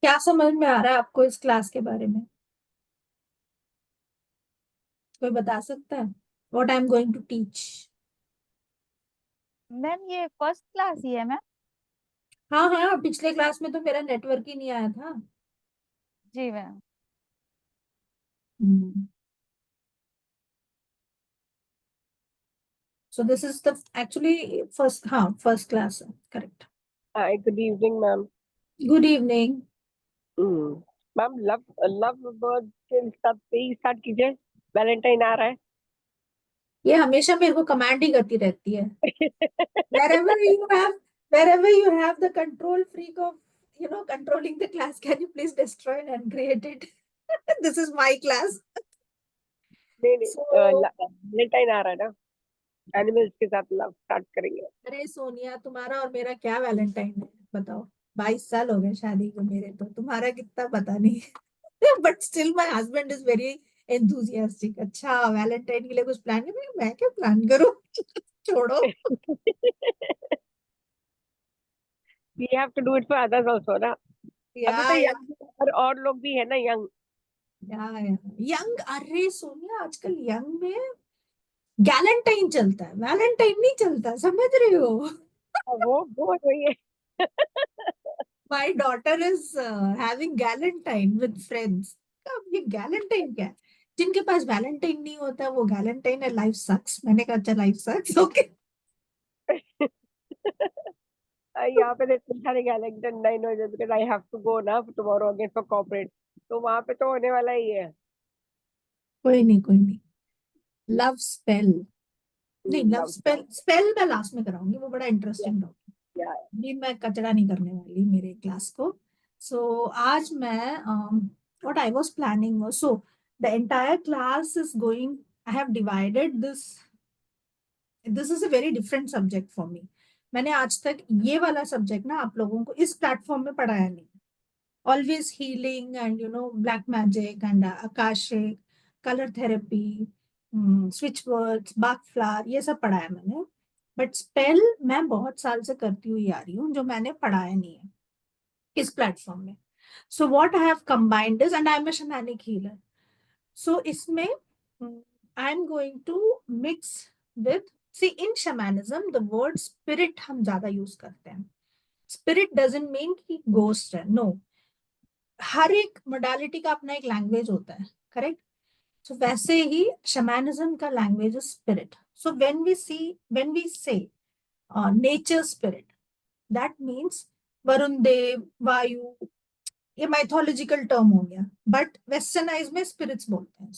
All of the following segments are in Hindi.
क्या समझ में आ रहा है आपको इस क्लास के बारे में? कोई बता सकता है what I am going to teach? Ma'am ये फर्स्ट क्लास ही है मैम। हाँ हाँ, पिछले क्लास में तो मेरा नेटवर्क ही नहीं आया था। जी ma'am. So this is the actually first, हाँ फर्स्ट क्लास है, correct. Hi, good evening, ma'am. Good evening. Ma'am, love love bird के साथ से ही स्टार्ट कीजिए। वैलेंटाइन आ रहा ये हमेशा मेरे को कमांड ही करती रहती है। है। wherever you have wherever you have the control freak of controlling the class, can you please destroy and create it? This is my class. नहीं नहीं, So वैलेंटाइन आ रहा है ना। एनिमल्स के साथ लव स्टार्ट करेंगे। अरे सोनिया, तुम्हारा और मेरा क्या वैलेंटाइन है, बताओ। 22 साल हो गए शादी को मेरे, तो तुम्हारा कितना पता नहीं। But still my husband is very enthusiastic. अच्छा, वैलेंटाइन के लिए कुछ प्लान है? मैं क्या प्लान करूं? छोड़ो। We have to do it for others also ना। या अभी तो या यंग और लोग भी है ना, यंग। यंग, अरे सोनिया आजकल यंग में गैलेंटाइन चलता है, वैलेंटाइन नहीं चलता, समझ रही हो? वो वही है। My daughter is having galentine with friends. अब ये गैलेंटाइन क्या है? जिनके पास वैलेंटाइन नहीं होता वो गैलेंटाइन है, लाइफ सक्स। मैंने कहा अच्छा, लाइफ सक्स, ओके। यहाँ पे तो इतनी सारी वैलेंटाइन हो जाए, because I have to go ना टुमारो अगेन फॉर कॉर्पोरेट। तो वहां पे तो होने वाला ही है। कोई नहीं कोई नहीं। लव स्पेल, नहीं लव लव। स्पेल, स्पेल मैं लास्ट में कराऊंगी, वो बड़ा इंटरेस्टिंग टॉपिक। या ये मैं कचरा नहीं करने वाली मेरे क्लास को। सो आज मैं what I was planning, so the entire class is going, I have divided this, this is a very different subject for me. मैंने आज तक ये वाला सब्जेक्ट ना आप लोगों को इस प्लेटफॉर्म में पढ़ाया नहीं। Always healing and black magic and Akashic, colour therapy, switch words, बाक फ्लावर, ये सब पढ़ाया मैंने। बट स्पेल मैं बहुत साल से करती हुई आ रही हूँ, जो मैंने पढ़ाया नहीं है इस प्लेटफॉर्म में। So what I have combined is, and I am a shamanic healer. सो इसमें I am going to mix with, see in shamanism the word spirit हम ज्यादा यूज करते हैं। स्पिरिट डजंट मीन कि गोस्ट है, नो। हर एक मोडालिटी का अपना एक लैंग्वेज होता है, करेक्ट? सो वैसे ही शैमानिज्म का language is spirit. So when we say nature spirit, that means Varun Dev, Vayu, ये माइथोलॉजिकल टर्म हो गया, बट वेस्टर्नाइज में स्पिरिट्स बोलते हैं,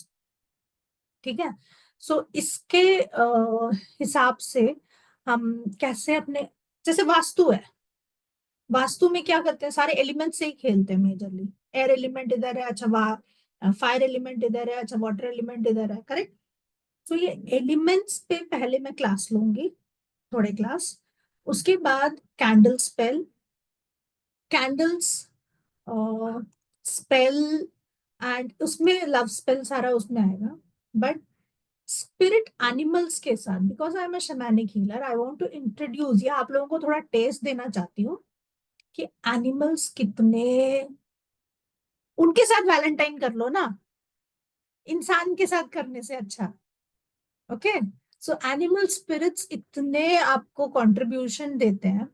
ठीक है? सो इसके हिसाब से हम कैसे अपने, जैसे वास्तु है, वास्तु में क्या करते हैं, सारे एलिमेंट से ही खेलते हैं मेजरली। एयर एलिमेंट इधर है, अच्छा वहाँ फायर एलिमेंट इधर है, अच्छा वाटर एलिमेंट इधर है, करेक्ट? तो ये एलिमेंट्स पे पहले मैं क्लास लूंगी, थोड़े क्लास। उसके बाद candle spell, candles spell, and उसमें लव स्पेल सारा उसमें आएगा। बट स्पिरिट एनिमल्स के साथ, because I am a shamanic healer, I want to introduce, या आप लोगों को थोड़ा टेस्ट देना चाहती हूँ कि एनिमल्स कितने, उनके साथ वैलेंटाइन कर लो ना, इंसान के साथ करने से अच्छा। ओके, सो एनिमल स्पिरिट्स इतने आपको कंट्रीब्यूशन देते हैं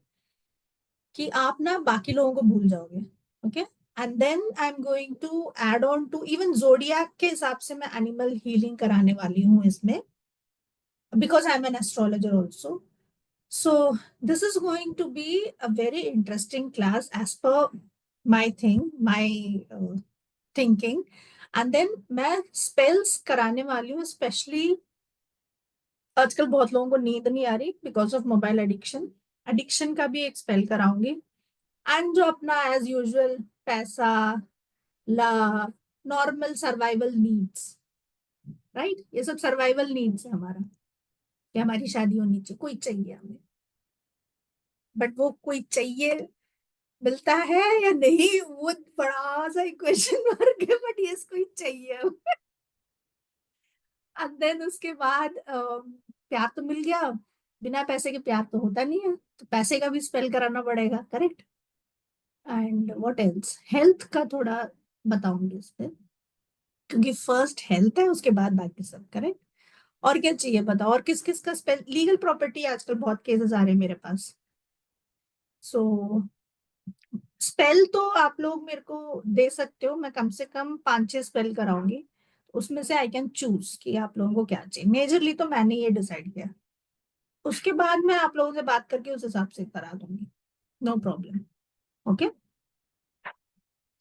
कि आप ना बाकी लोगों को भूल जाओगे। Okay, and then I am going to add on to even zodiac के हिसाब से मैं एनिमल हीलिंग कराने वाली हूँ इसमें, because I am an astrologer also. So this is going to be a very interesting class as per my thing, my thinking. And then मैं स्पेल्स कराने वाली हूँ, स्पेशली आजकल बहुत लोगों को नींद नहीं आ रही because of mobile addiction, addiction का भी एक स्पेल कराऊंगी। एंड जो अपना एज यूजुअल पैसा, love, normal survival needs, right, ये सब सर्वाइवल नीड्स है हमारा, कि हमारी शादी होनी चाहिए, कोई चाहिए हमें। बट वो कोई चाहिए मिलता है या नहीं, वो बड़ा सा क्वेश्चन मार्क है, बट यस कोई चाहिए। एंड देन उसके बाद प्यार तो मिल गया, बिना पैसे के प्यार तो होता नहीं है, तो पैसे का भी स्पेल कराना पड़ेगा, correct? And what else, health का थोड़ा बताऊंगी इस पे, क्योंकि फर्स्ट हेल्थ है, उसके बाद बाकी सब, करेक्ट। और क्या चाहिए बताओ, और किस किस का स्पेल, लीगल प्रॉपर्टी आजकल बहुत केसेस आ रहे हैं मेरे पास। सो स्पेल तो आप लोग मेरे को दे सकते हो, मैं कम से कम 5-6 स्पेल कराऊंगी, उसमें से आई कैन चूज कि आप लोगों को क्या चाहिए। मेजरली तो मैंने ये डिसाइड किया, उसके बाद मैं आप लोगों से बात करके उस हिसाब से करा दूंगी, no problem. Okay,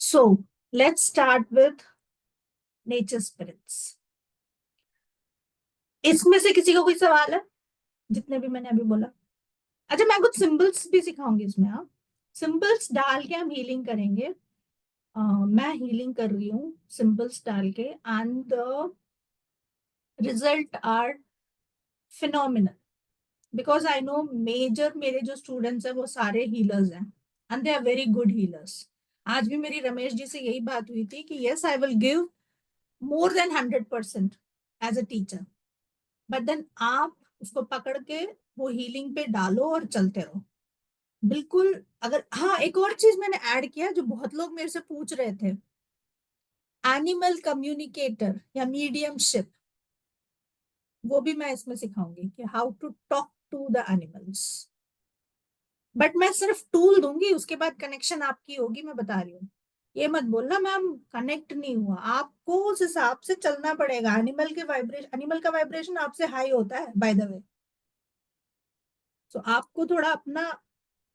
so let's start with nature spirits. इसमें से किसी को कोई सवाल है, जितने भी मैंने अभी बोला? अच्छा, मैं कुछ सिंबल्स भी सिखाऊंगी इसमें। हाँ, सिंबल्स डाल के हम हीलिंग करेंगे। मैं हीलिंग कर रही हूँ सिंबल्स डाल के, and the result are phenomenal, because I know major मेरे जो स्टूडेंट्स हैं वो सारे हीलर्स हैं, and they are very good healers. आज भी मेरी रमेश जी से यही बात हुई थी कि yes, I will give more than 100% as a teacher, but then आप उसको पकड़ के वो हीलिंग पे डालो और चलते रहो। बिल्कुल। अगर हाँ, एक और चीज मैंने ऐड किया जो बहुत लोग मेरे से पूछ रहे थे, एनिमल कम्युनिकेटर या मीडियमशिप, वो भी मैं इसमें सिखाऊंगी कि how to talk to the animals. But मैं सिर्फ टूल दूंगी, उसके बाद कनेक्शन आपकी होगी, मैं बता रही हूँ। ये मत बोलना मैम कनेक्ट नहीं हुआ, आपको उस हिसाब से चलना पड़ेगा। एनिमल का वाइब्रेशन आपसे हाई होता है बाय द वे, तो आपको थोड़ा अपना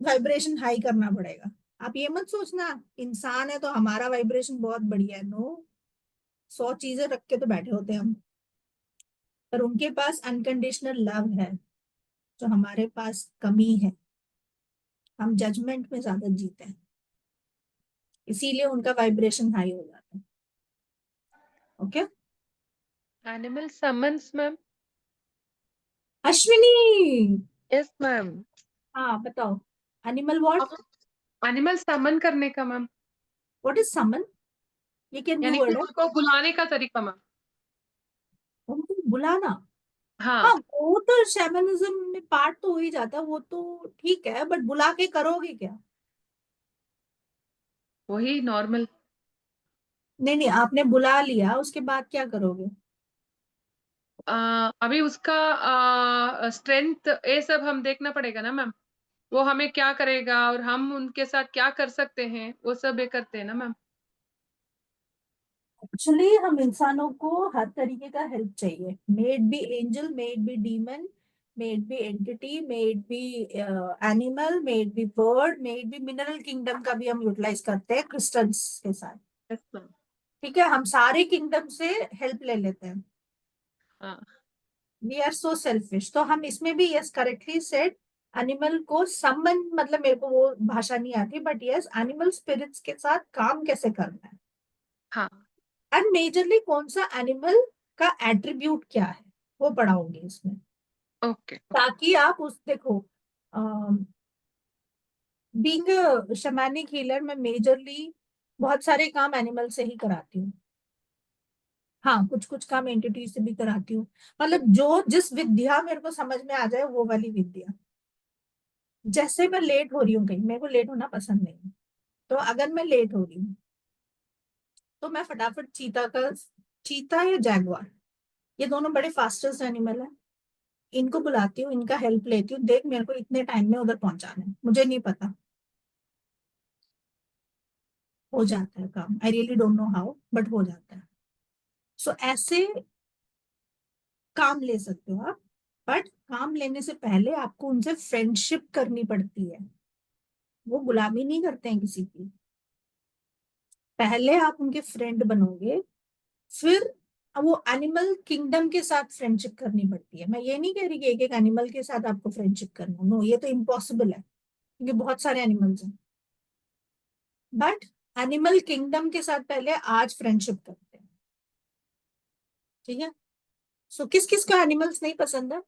वाइब्रेशन हाई करना पड़ेगा। आप ये मत सोचना इंसान है तो हमारा वाइब्रेशन बहुत बढ़िया है, नो। 100 चीजें रख के तो बैठे होते हैं हम, पर उनके पास अनकंडीशनल लव है जो हमारे पास कमी है। हम जजमेंट में ज्यादा जीते हैं, इसीलिए उनका वाइब्रेशन हाई हो जाता है। Okay, animal summons ma'am. Ashwini. Yes ma'am. हाँ बताओ, एनिमल व्हाट? एनिमल समन करने का मैम, व्हाट इज समन? ये क्या न्यू यानी कि वर्ड है? उनको बुलाने का तरीका मैम। उनको बुलाना? हाँ, हाँ, वो तो शैमनिज्म में पार्ट तो हो ही जाता है, वो तो ठीक है, बट बुला के करोगे क्या? वही नॉर्मल। नहीं नहीं, आपने बुला लिया, उसके बाद क्या करोगे? अभी उसका स्ट्रेंथ ये सब हम देखना पड़ेगा ना मैम, वो हमें क्या करेगा और हम उनके साथ क्या कर सकते हैं, वो सब ये करते हैं ना मैम। एक्चुअली हम इंसानों को हर तरीके का हेल्प चाहिए, made be angel, made be demon, made be entity, made be animal, made be bird, made be mineral kingdom का भी हम यूटिलाइज करते हैं क्रिस्टल्स के साथ। Yes ma'am. ठीक है, हम सारे किंगडम से हेल्प ले लेते हैं। हाँ वी आर सो सेल्फिश, तो हम इसमें भी यस करेक्टली सेड, एनिमल को समन, मतलब मेरे को वो भाषा नहीं आती, बट यस एनिमल स्पिरिट्स के साथ काम कैसे करना है, हाँ। एंड मेजरली कौन सा एनिमल का एट्रीब्यूट क्या है वो पढ़ाऊंगी इसमें, ओके। ताकि आप उस देखो, बीइंग शमैनिक हीलर मैं मेजरली बहुत सारे काम एनिमल से ही कराती हूँ। हाँ, कुछ कुछ काम एंटिटी से भी कराती हूँ, मतलब जो जिस विद्या मेरे को समझ में आ जाए वो वाली विद्या। जैसे मैं लेट हो रही हूँ कहीं, मेरे को लेट होना पसंद नहीं है, तो अगर मैं लेट हो रही हूँ तो मैं फटाफट चीता या जैगवार, ये दोनों बड़े फास्टेस्ट एनिमल है, इनको बुलाती हूँ, इनका हेल्प लेती हूँ, देख मेरे को इतने टाइम में उधर पहुंचाना है, मुझे नहीं पता, हो जाता है काम, I really don't know how but हो जाता है। सो ऐसे काम ले सकते हो आप, बट काम लेने से पहले आपको उनसे फ्रेंडशिप करनी पड़ती है, वो गुलामी नहीं करते हैं किसी की। पहले आप उनके फ्रेंड बनोगे, फिर वो एनिमल किंगडम के साथ फ्रेंडशिप करनी पड़ती है। मैं ये नहीं कह रही कि एक एक एनिमल के साथ आपको फ्रेंडशिप करना, नो, ये तो इम्पॉसिबल है क्योंकि बहुत सारे एनिमल्स हैं, बट एनिमल किंगडम के साथ पहले आज फ्रेंडशिप करते हैं। ठीक है, सो किस किस को एनिमल्स नहीं पसंद है?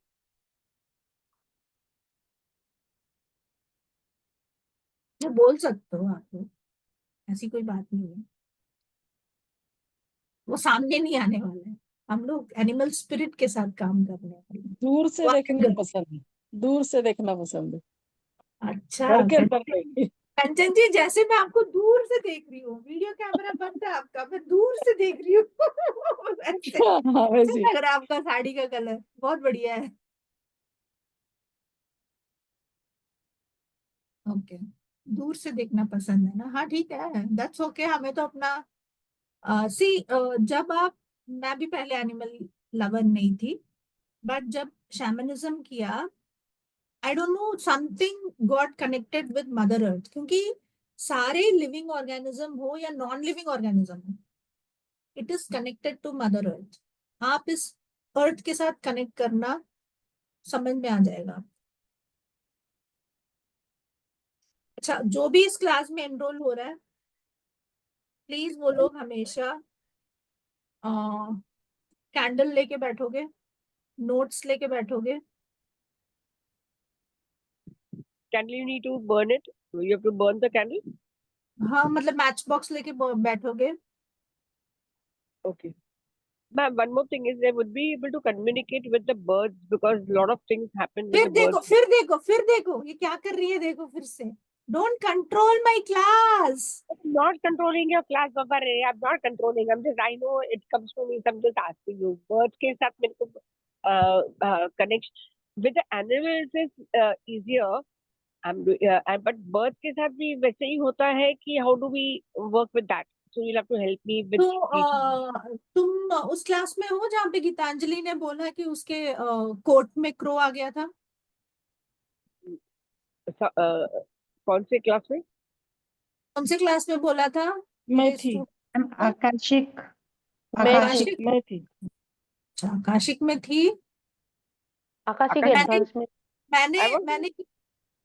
ये बोल सकते हो आप लोग, ऐसी कोई बात नहीं है, वो सामने नहीं आने वाले हैं, हम लोग एनिमल स्पिरिट के साथ काम करने वाले हैं। दूर से वो देखना आएंगे। पसंद है, दूर से देखना पसंद है, अच्छा, घर के अंदर नहीं। कंचन जी, जैसे मैं आपको दूर से देख रही हूँ, वीडियो कैमरा बंद है आपका, मैं दूर से देख रही हूँ ऐसे हाँ, अच्छा वैसे लग रहा है आपका साड़ी का कलर, बहुत बढ़िया है। ओके, दूर से देखना पसंद है ना? हाँ ठीक है, दैट्स ओके। हमें तो अपना सी जब आप, मैं भी पहले एनिमल लवर नहीं थी, बट जब शैमनिज्म किया, I don't know, something got connected with mother earth, क्योंकि सारे लिविंग ऑर्गेनिज्म हो या नॉन लिविंग ऑर्गेनिज्म हो, it is connected to mother earth. आप इस अर्थ के साथ कनेक्ट करना समझ में आ जाएगा। अच्छा, जो भी इस क्लास में एनरोल हो रहा है, प्लीज वो लोग हमेशा कैंडल लेके बैठोगे, नोट्स लेके बैठोगे। candle you need to burn it. You have to burn the candle. हाँ, मतलब मैच बॉक्स लेके बैठोगे। Okay. Ma'am, one more thing is they would be able to communicate with the birds because a lot of things happen with फिर the देखो, birds. फिर देखो, फिर देखो, ये क्या कर रही है, देखो फिर से। Don't control my class. I'm not controlling your class, Baba Ray. I'm not controlling. I'm just, I know it comes to me. So I'm just asking you. Birds के साथ मेरे को connection with the animals is easier. But birds के साथ भी वैसे ही होता है कि how do we work with that? So you'll have to help me with तो teaching. तुम उस क्लास में हो जहाँ पे गीतांजलि ने बोला कि उसके कोर्ट में क्रो आ गया था? कौन से क्लास में? कौन से क्लास में बोला था? मैं मेरे थी student- आकाशिक मैं आकाशिक? मैं थी अच्छा, आकाशिक में थी। आकाशिक आकाश मैंने एडवांस में मैंने I was मैंने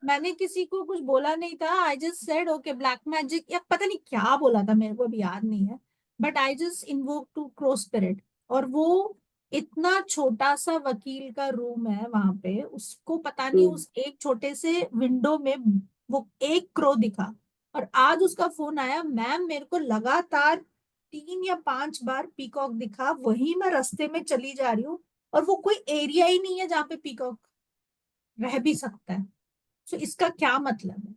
मैंने किसी को कुछ बोला नहीं था। I just said okay black magic, या पता नहीं क्या बोला था, मेरे को अभी याद नहीं है, but I just invoke to crow spirit. और वो इतना छोटा सा वकील का रूम है वहां पे, उसको पता नहीं उस एक छोटे से विंडो में वो एक क्रो दिखा। और आज उसका फोन आया, मैम मेरे को लगातार 3 या 5 बार पीकॉक दिखा, वही मैं रास्ते में चली जा रही हूँ, और वो कोई एरिया ही नहीं है जहाँ पे पीकॉक रह भी सकता है। सो इसका क्या मतलब है?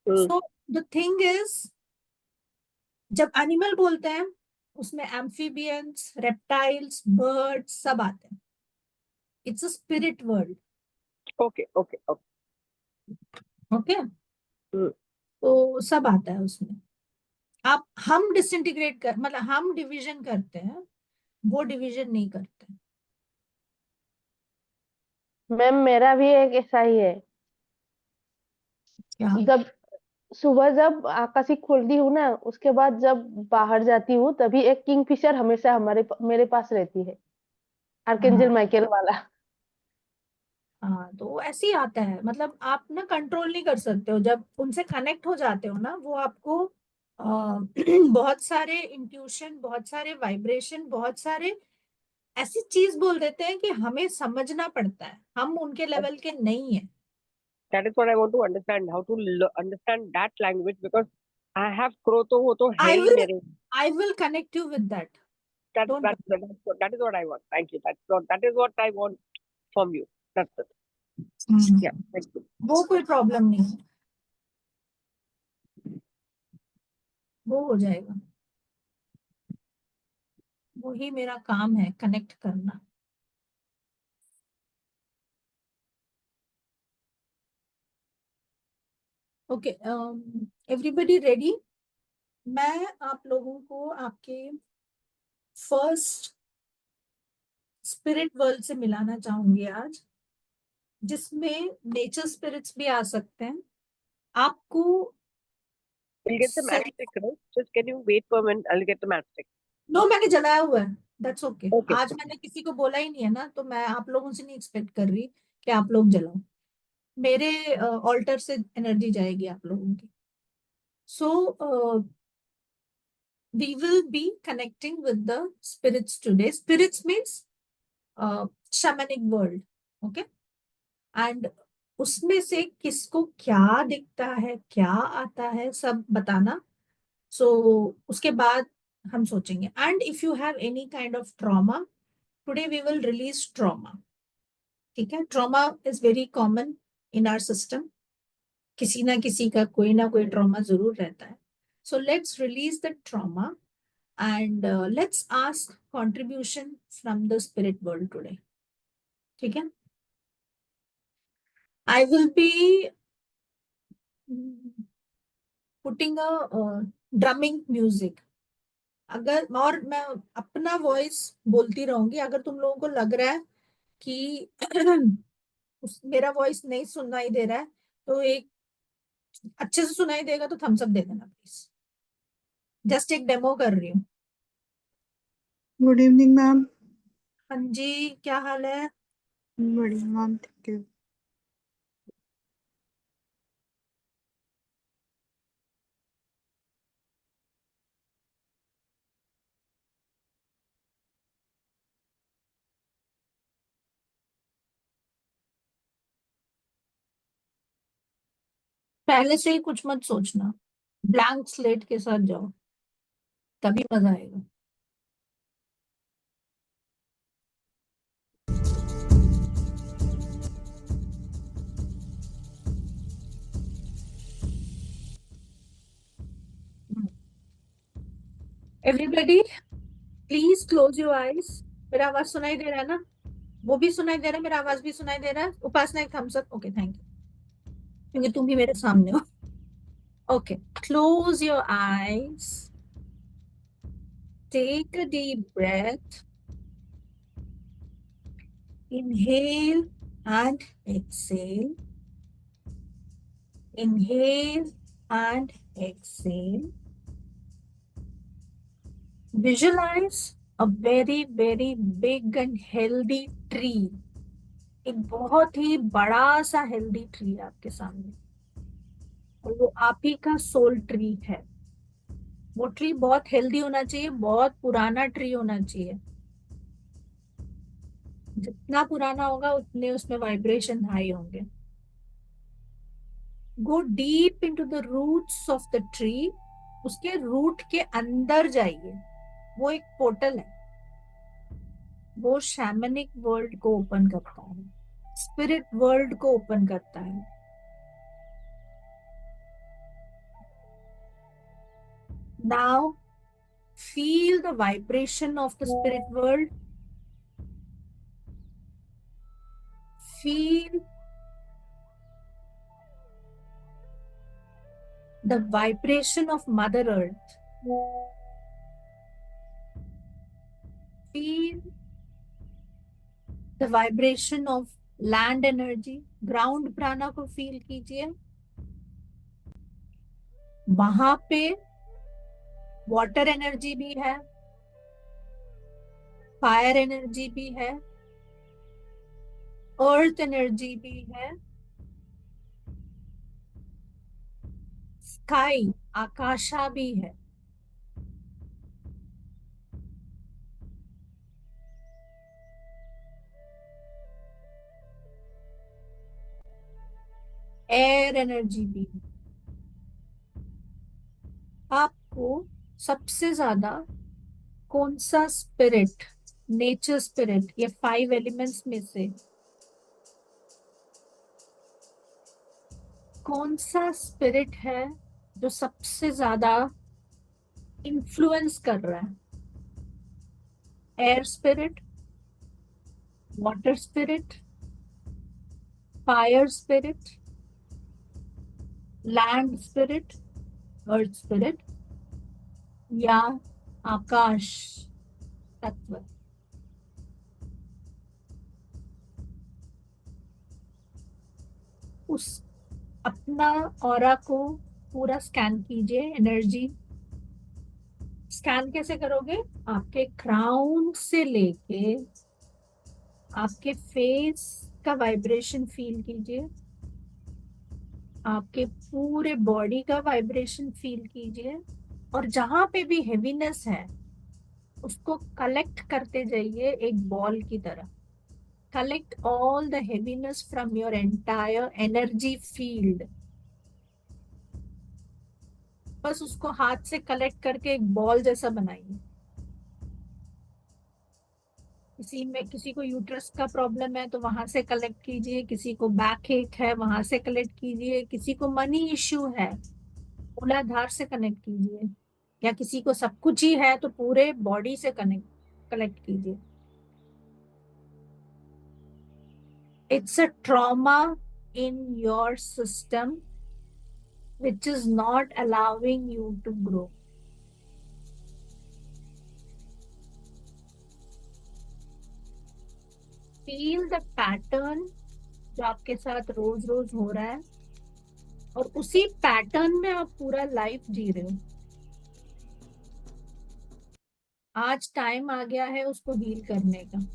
सो द थिंग इज, जब एनिमल बोलते हैं उसमें एम्फीबियंस, रेप्टाइल्स, बर्ड्स सब आते हैं। It's a spirit world. okay. Okay, तो सब आता है उसमें। आप, हम डिसइंटीग्रेट कर, मतलब हम डिवीजन करते हैं, वो डिवीजन नहीं करते। मैम मेरा भी एक ऐसा ही है। क्या? जब सुबह जब आकाशिक खोलती हूँ ना, उसके बाद जब बाहर जाती हूँ तभी एक किंगफिशर हमेशा मेरे पास रहती है, आर्कएंजल हाँ माइकल वाला। हाँ, तो ऐसे ही आता है। मतलब आप ना कंट्रोल नहीं कर सकते हो, जब उनसे कनेक्ट हो जाते हो ना, वो आपको बहुत सारे इंट्यूशन, बहुत सारे वाइब्रेशन, बहुत सारे ऐसी चीज बोल देते हैं कि हमें समझना पड़ता है, हम उनके लेवल के नहीं है। That is what I want to understand. How to understand that language because I have crow तो वो तो है आई ही विल मेरे. I will connect you with that, don't That is what I want. Thanक you. That is what I want from you. That's it. Worry. Yeah. Thank you. वो कोई प्रॉब्लम नहीं है, वो हो जाएगा। वही मेरा काम है, कनेक्ट करना। Okay, everybody ready? मैं आप लोगों को आपके फर्स्ट स्पिरिट वर्ल्ड से मिलाना चाहूंगी आज, जिसमें नेचर स्पिरिट्स भी आ सकते हैं। आपको We'll get the matchstick, right? Just can you wait for a minute? I'll get the matchstick. No, मैंने जलाया हुआ है, दैट्स ओके। Okay. आज मैंने किसी को बोला ही नहीं है ना, तो मैं आप लोगों से नहीं एक्सपेक्ट कर रही कि आप लोग जलाओ। मेरे ऑल्टर से एनर्जी जाएगी आप लोगों की। सो we will be connecting with the spirits today. Spirits means shamanic world, okay? And उसमें से किसको क्या दिखता है, क्या आता है, सब बताना। सो उसके बाद हम सोचेंगे। And if you have any kind of trauma, today we will release trauma. ठीक है? Trauma is very common in our system. किसी ना किसी का कोई ना कोई ट्रॉमा जरूर रहता है. So let's release the trauma and let's ask contribution from the spirit world today. ठीक है? I will be putting a drumming music. अगर और मैं अपना वॉइस बोलती रहूंगी, अगर तुम लोगों को लग रहा है कि मेरा वॉइस नहीं सुनाई दे रहा है, तो एक अच्छे से सुनाई देगा तो थम्स अप दे देना प्लीज. जस्ट एक डेमो कर रही हूँ. Good evening ma'am. हाँ जी, क्या हाल है? बढ़िया मैम, थैंक यू. पहले से ही कुछ मत सोचना, ब्लैंक स्लेट के साथ जाओ, तभी मजा आएगा. Everybody please close your eyes. मेरा आवाज सुनाई दे रहा है ना? वो भी सुनाई दे रहा है, मेरा आवाज भी सुनाई दे रहा है. उपासना एक thumbs up. Okay, thank you, क्योंकि तुम भी मेरे सामने हो. Okay, close your eyes, take a deep breath, inhale and exhale, inhale and exhale. Visualize a very very big and healthy tree. एक बहुत ही बड़ा सा हेल्दी ट्री है आपके सामने, और वो आप ही का सोल ट्री है. वो ट्री बहुत हेल्दी होना चाहिए, बहुत पुराना ट्री होना चाहिए. जितना पुराना होगा उतने उसमें वाइब्रेशन हाई होंगे. Go deep into the roots of the tree. उसके रूट के अंदर जाइए. वो एक पोर्टल है, वो शैमनिक वर्ल्ड को ओपन करता है, स्पिरिट वर्ल्ड को ओपन करता है. Now feel the vibration of the spirit world. Feel the vibration of Mother Earth. Feel the vibration of land energy. Ground prana को feel कीजिए. वहां पे वाटर एनर्जी भी है, फायर एनर्जी भी है, अर्थ एनर्जी भी है, स्काई आकाशा भी है. एयर एनर्जी भी है. आपको सबसे ज्यादा कौन सा स्पिरिट, नेचर स्पिरिट, ये 5 एलिमेंट्स में से कौन सा स्पिरिट है जो सबसे ज्यादा इन्फ्लुएंस कर रहा है? Air spirit, water spirit, fire spirit, land spirit, earth spirit, या आकाश तत्व? उस अपना ऑरा को पूरा स्कैन कीजिए. एनर्जी स्कैन कैसे करोगे? आपके क्राउन से लेके आपके फेस का वाइब्रेशन फील कीजिए, आपके पूरे बॉडी का वाइब्रेशन फील कीजिए, और जहां पे भी हेवीनेस है उसको कलेक्ट करते जाइए एक बॉल की तरह. Collect all the heaviness from your entire energy field. बस उसको हाथ से कलेक्ट करके एक बॉल जैसा बनाइए. किसी को यूट्रस का प्रॉब्लम है तो वहां से कलेक्ट कीजिए, किसी को बैक एक है वहां से कलेक्ट कीजिए, किसी को मनी इश्यू है मूलाधार से कनेक्ट कीजिए, या किसी को सब कुछ ही है तो पूरे बॉडी से कलेक्ट कीजिए। It's a trauma in your system which is not allowing you to grow. Feel the pattern जो आपके साथ रोज रोज हो रहा है और उसी पैटर्न में आप पूरा लाइफ जी रहे हो। आज टाइम आ गया है उसको हील करने का।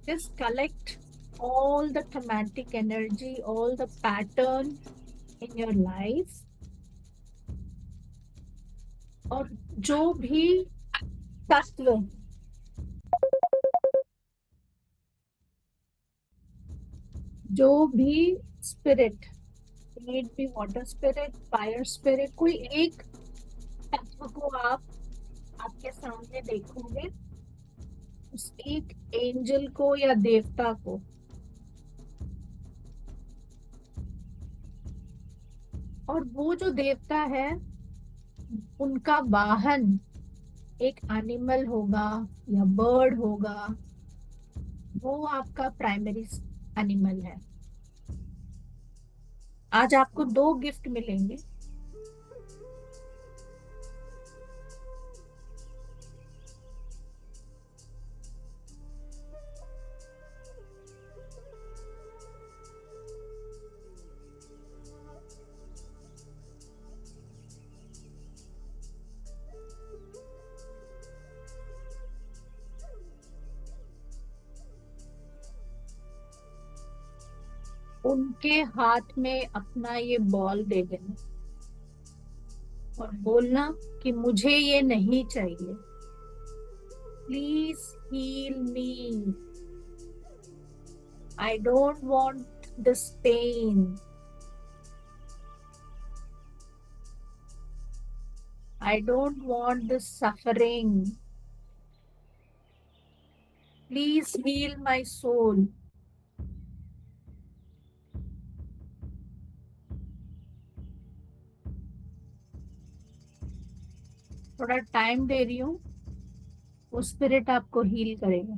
Just collect all the traumatic energy, all the pattern in your life, और जो भी तत्व जो भी spirit, it be water spirit, fire spirit, कोई एक तत्व को आप आपके सामने देखोगे, उस एक एंजल को या देवता को और वो जो देवता है उनका वाहन एक एनिमल होगा या बर्ड होगा, वो आपका प्राइमरी एनिमल है। आज आपको 2 गिफ्ट मिलेंगे। उनके हाथ में अपना ये बॉल दे देना और बोलना कि मुझे ये नहीं चाहिए, please heal me, I don't want this pain, I don't want this suffering, please heal my soul. थोड़ा टाइम दे रही हूँ, वो स्पिरिट आपको हील करेगा।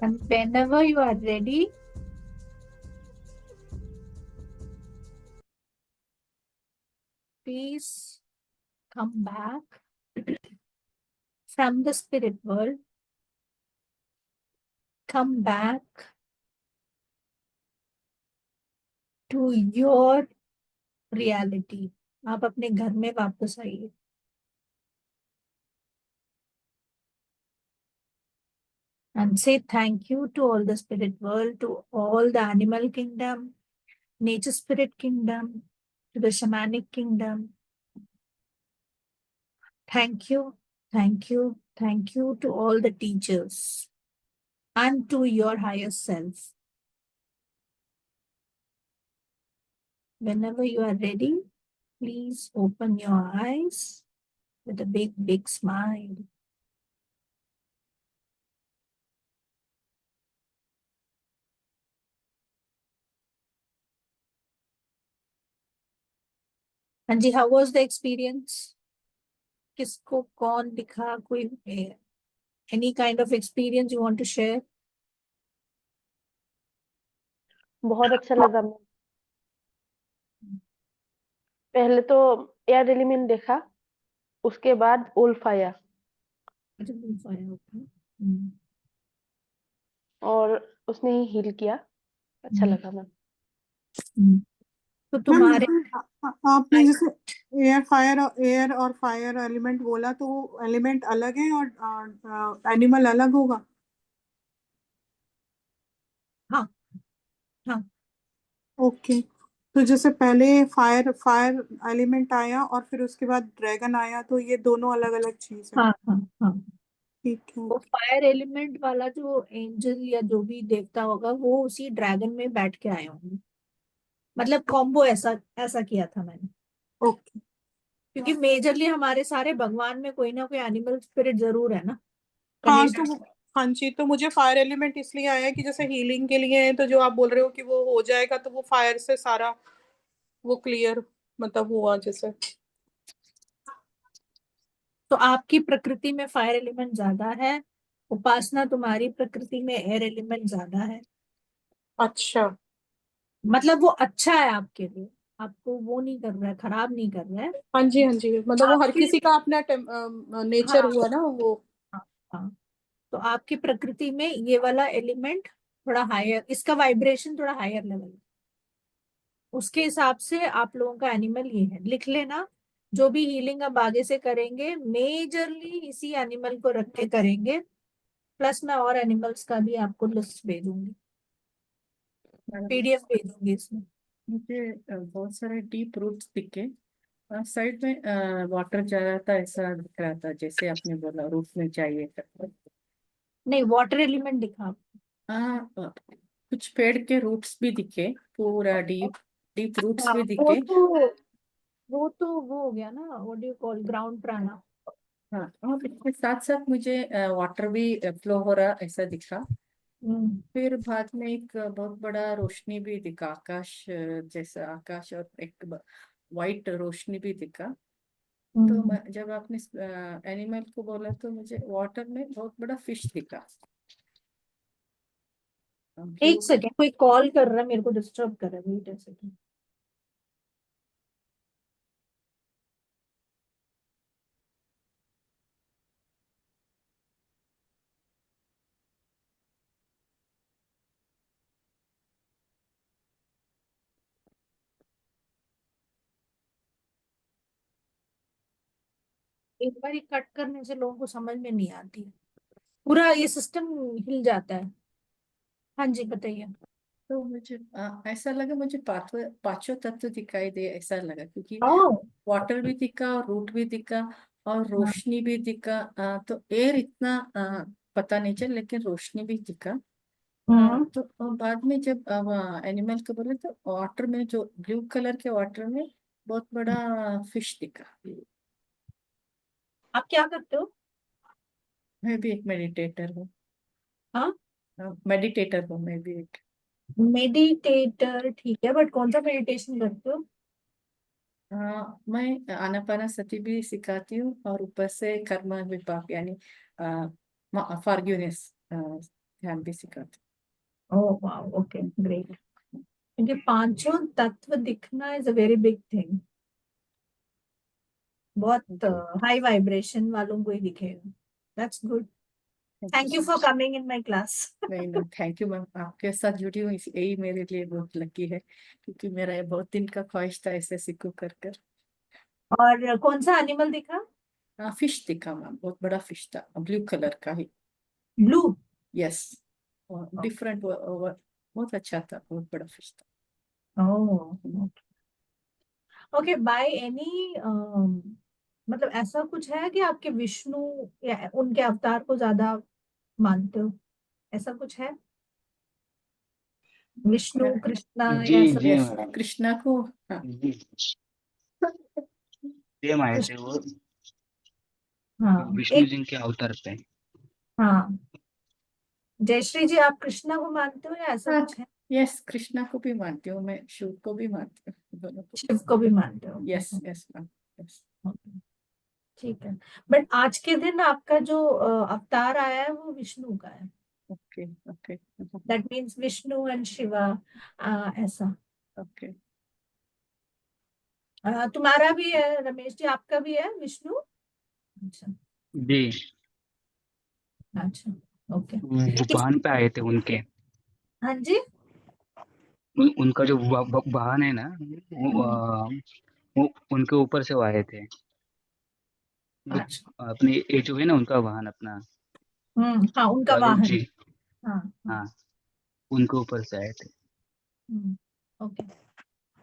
And whenever you are ready, please come back from the spirit world. Come back to your reality. आप अपने घर में वापस आइए। And say thank you to all the spirit world, to all the animal kingdom, nature spirit kingdom, to the shamanic kingdom. Thank you, thank you, thank you to all the teachers and to your higher self. Whenever you are ready, please open your eyes with a big, big smile. Anji, how was the experience? किसको कौन दिखा, कोई any kind of experience you want to share? बहुत अच्छा लगा मैम। पहले तो एयर एलिमेंट देखा, उसके बाद ओल फायर, अच्छा बुल्फ आया ओके। और उसने ही हील किया, अच्छा हम्म। लगा मैम। तो मैम तुम्हारे आपने जैसे एयर और फायर एलिमेंट बोला, तो वो एलिमेंट अलग है और एनिमल अलग होगा? हाँ हाँ ओके। तो जैसे पहले फायर फायर एलिमेंट आया और फिर उसके बाद ड्रैगन आया, तो ये दोनों अलग अलग चीज है। हाँ हाँ हाँ। ठीक है। वो फायर एलिमेंट वाला जो एंजल या जो भी देवता होगा वो उसी ड्रैगन में बैठ के आए होंगे। मतलब कॉम्बो ऐसा ऐसा किया था मैंने। ओके। क्योंकि मेजरली हमारे सारे भगवान में कोई ना कोई एनिमल स्पिरिट जरूर है ना। हाँ गणेश तो हाँ जी, तो मुझे फायर एलिमेंट इसलिए आया कि जैसे हीलिंग के लिए है, तो जो आप बोल रहे हो कि वो हो जाएगा, तो वो फायर से सारा वो क्लियर मतलब हुआ जैसे। तो आपकी प्रकृति में फायर एलिमेंट ज्यादा है, उपासना तुम्हारी प्रकृति में एयर एलिमेंट ज्यादा है। अच्छा। मतलब वो अच्छा है आपके लिए, आपको वो नहीं कर रहा है, खराब नहीं कर रहा है हाँ जी हाँ जी, मतलब वो हर आपके। किसी का अपना नेचर हाँ हुआ ना वो। हाँ हाँ। तो आपकी प्रकृति में ये वाला एलिमेंट थोड़ा हायर, इसका वाइब्रेशन थोड़ा हायर लेवल, उसके हिसाब से आप लोगों का एनिमल ये है, लिख लेना। जो भी हीलिंग अब आगे से करेंगे मेजरली इसी एनिमल को रख के करेंगे। प्लस मैं और एनिमल्स का भी आपको लिस्ट भेजूंगी, मैडम, पीडीएफ भेजूंगी इसमें। मुझे बहुत सारे डीप रूट्स दिखे। साइड में वाटर जा रहा था, ऐसा दिख रहा था जैसे आपने बोला रूट्स में चाहिए करके। नहीं वाटर एलिमेंट दिखा आपको? कुछ पेड़ के रूट्स भी दिखे, पूरा डीप डीप रूट्स हाँ, भी दिखे। वो हो गया ना, what do you call, ground प्राणा। हाँ, और इसके साथ साथ मुझे वाटर भी फ्लो हो रहा ऐसा दिखा। फिर बाद में एक बहुत बड़ा रोशनी भी दिखा, आकाश जैसा आकाश, और एक वाइट रोशनी भी दिखा। तो जब आपने एनिमल को बोला तो मुझे वाटर में बहुत बड़ा फिश दिखा। एक सेकेंड, कोई कॉल कर रहा है, मेरे को डिस्टर्ब कर रहा है, वेट अ सेकेंड। एक बार कट करने से लोगों को समझ में नहीं आती है, पूरा ये सिस्टम हिल जाता है। हाँ जी बताइए। तो मुझे ऐसा लगा, मुझे पांचों तत्व दिखाई दे ऐसा लगा, क्योंकि ओह। वाटर भी दिखा, रूट भी दिखा, और रोशनी भी दिखा। तो एयर इतना पता नहीं चल, लेकिन रोशनी भी दिखा। तो बाद में जब एनिमल को बोले तो वाटर में, जो ब्लू कलर के वाटर में बहुत बड़ा फिश दिखा। आप क्या करते हो? मैं भी एक मेडिटेटर हूँ। हाँ मेडिटेटर हूँ मैं भी एक। मेडिटेटर, ठीक है, बट कौन सा मेडिटेशन करते हो? मैं आनापानासती भी सिखाती हूँ, और ऊपर से कर्म विपाक यानी फॉरगिवनेस ध्यान भी सिखाती ओह वाओ, ओके ग्रेट। क्योंकि पांचों तत्व दिखना is a very big thing. बहुत हूँ। हाई वाइब्रेशन वालों को ही दिखेगा। That's good. Thank you thank you so for much. Coming in my class. नहीं नहीं, थैंक यू मैम, आपके साथ जुड़ी हूँ यही मेरे लिए बहुत लकी है, क्योंकि मेरा ये बहुत दिन का ख्वाहिश था ऐसे सीखू कर कर। और कौन सा एनिमल दिखा? फिश दिखा मैम, बहुत बड़ा फिश था, ब्लू कलर का ही। ब्लू। यस, डिफरेंट, बहुत अच्छा था, बहुत बड़ा फिश था। Oh okay. बाय एनी मतलब ऐसा कुछ है कि आपके विष्णु या उनके अवतार को ज्यादा मानते हो, ऐसा कुछ है? विष्णु कृष्णा जी या ऐसा जी कुछ? मैडम। कृष्णा को, हाँ। जी, सेम आए थे वो हाँ विष्णु एक। जी के अवतार पे। हाँ जयश्री जी, आप कृष्णा को मानते हो या ऐसा हाँ, कुछ है? यस, कृष्णा को भी मानती हूँ मैं, शिव को भी मानती हूँ, दोनों को। शिव को भी मानते हो? Yes yes ma'am, yes. Okay, ठीक है। बट आज के दिन आपका जो अवतार आया है वो विष्णु का है। Okay okay that means Vishnu and Shiva, ऐसा। ओके। तुम्हारा भी है रमेश जी, आपका भी है विष्णु? अच्छा जी अच्छा, ओके। वो वाहन पे आए थे उनके, हाँ जी। उनका जो वाहन है ना वो उनके ऊपर से वो आए थे। अच्छा। अपने ये जो है ना उनका वाहन अपना हाँ, उनका गाड़ी वाहन। जी हाँ हाँ। हाँ उनके ऊपर से आए थे। ओके।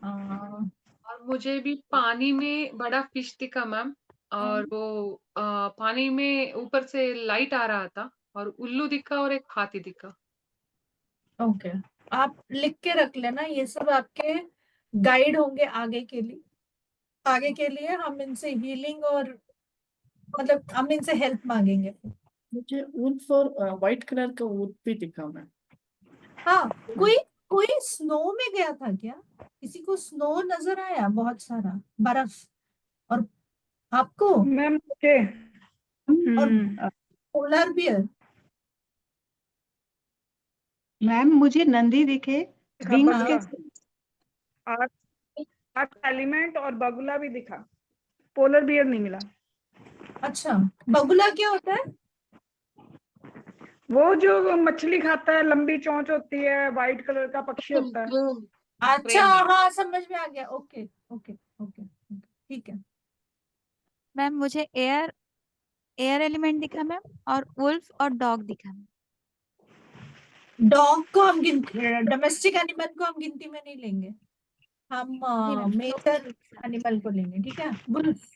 और मुझे भी पानी में बड़ा फिश दिखा मैम, और वो पानी में ऊपर से लाइट आ रहा था, और उल्लू दिखा और एक हाथी दिखा। ओके, आप लिख के रख लेना, ये सब आपके गाइड होंगे आगे के लिए। आगे के लिए हम इनसे हीलिंग और मतलब हम इनसे हेल्प मांगेंगे। मुझे वुल्फ और व्हाइट कलर का वुल्फ भी दिखा मैम। हाँ, कोई कोई स्नो में गया था क्या? किसी को स्नो नजर आया, बहुत सारा बर्फ? और आपको? मैम मुझे और पोलर बियर? मैम मुझे नंदी दिखे विंग्स के बगुला, आर्ट एलिमेंट और बगुला भी दिखा, पोलर बियर नहीं मिला। अच्छा, बगुला क्या होता है? वो जो मछली खाता है, लंबी चोंच होती है, व्हाइट कलर का पक्षी होता है। अच्छा, हाँ समझ में आ गया। ओके ओके ओके, ठीक है। मैम मुझे एयर एयर एलिमेंट दिखा मैम, और वुल्फ और डॉग दिखा मैम। डॉग को हम डोमेस्टिक एनिमल को हम गिनती में नहीं लेंगे, हम जी मैम। मेजर एनिमल को लेंगे, ठीक है? वुल्फ।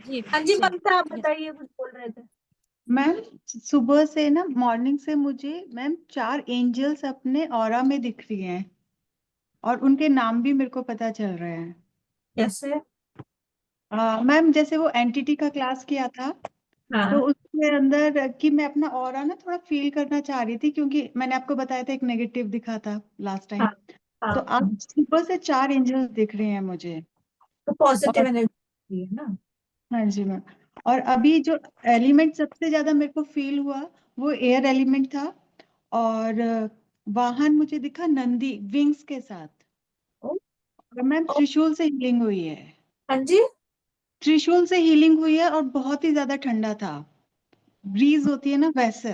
जी हाँ जी, जी ममता आप बताइए, कुछ बोल रहे थे। मैम सुबह से ना मॉर्निंग से मुझे मैम 4 एंजल्स अपने ऑरा में दिख रही हैं और उनके नाम भी मेरे को पता चल रहे हैं। कैसे? मैम जैसे वो एंटिटी का क्लास किया था तो हाँ उसके अंदर कि मैं अपना ऑरा ना थोड़ा फील करना चाह रही थी क्योंकि मैंने आपको बताया था एक नेगेटिव दिखा था लास्ट टाइम। हाँ तो हाँ, आज सुबह से 4 एंजल्स दिख रहे हैं मुझे। तो पॉजिटिव और एनर्जी है ना? हाँ जी मैम, और अभी जो एलिमेंट सबसे ज्यादा मेरे को फील हुआ वो एयर एलिमेंट था। और वाहन मुझे दिखा नंदी विंग्स के साथ। ओ, और मैम त्रिशूल से हीलिंग हुई है। हाँ जी। त्रिशूल से हीलिंग हुई है और बहुत ही ज्यादा ठंडा था, ब्रीज होती है ना वैसे।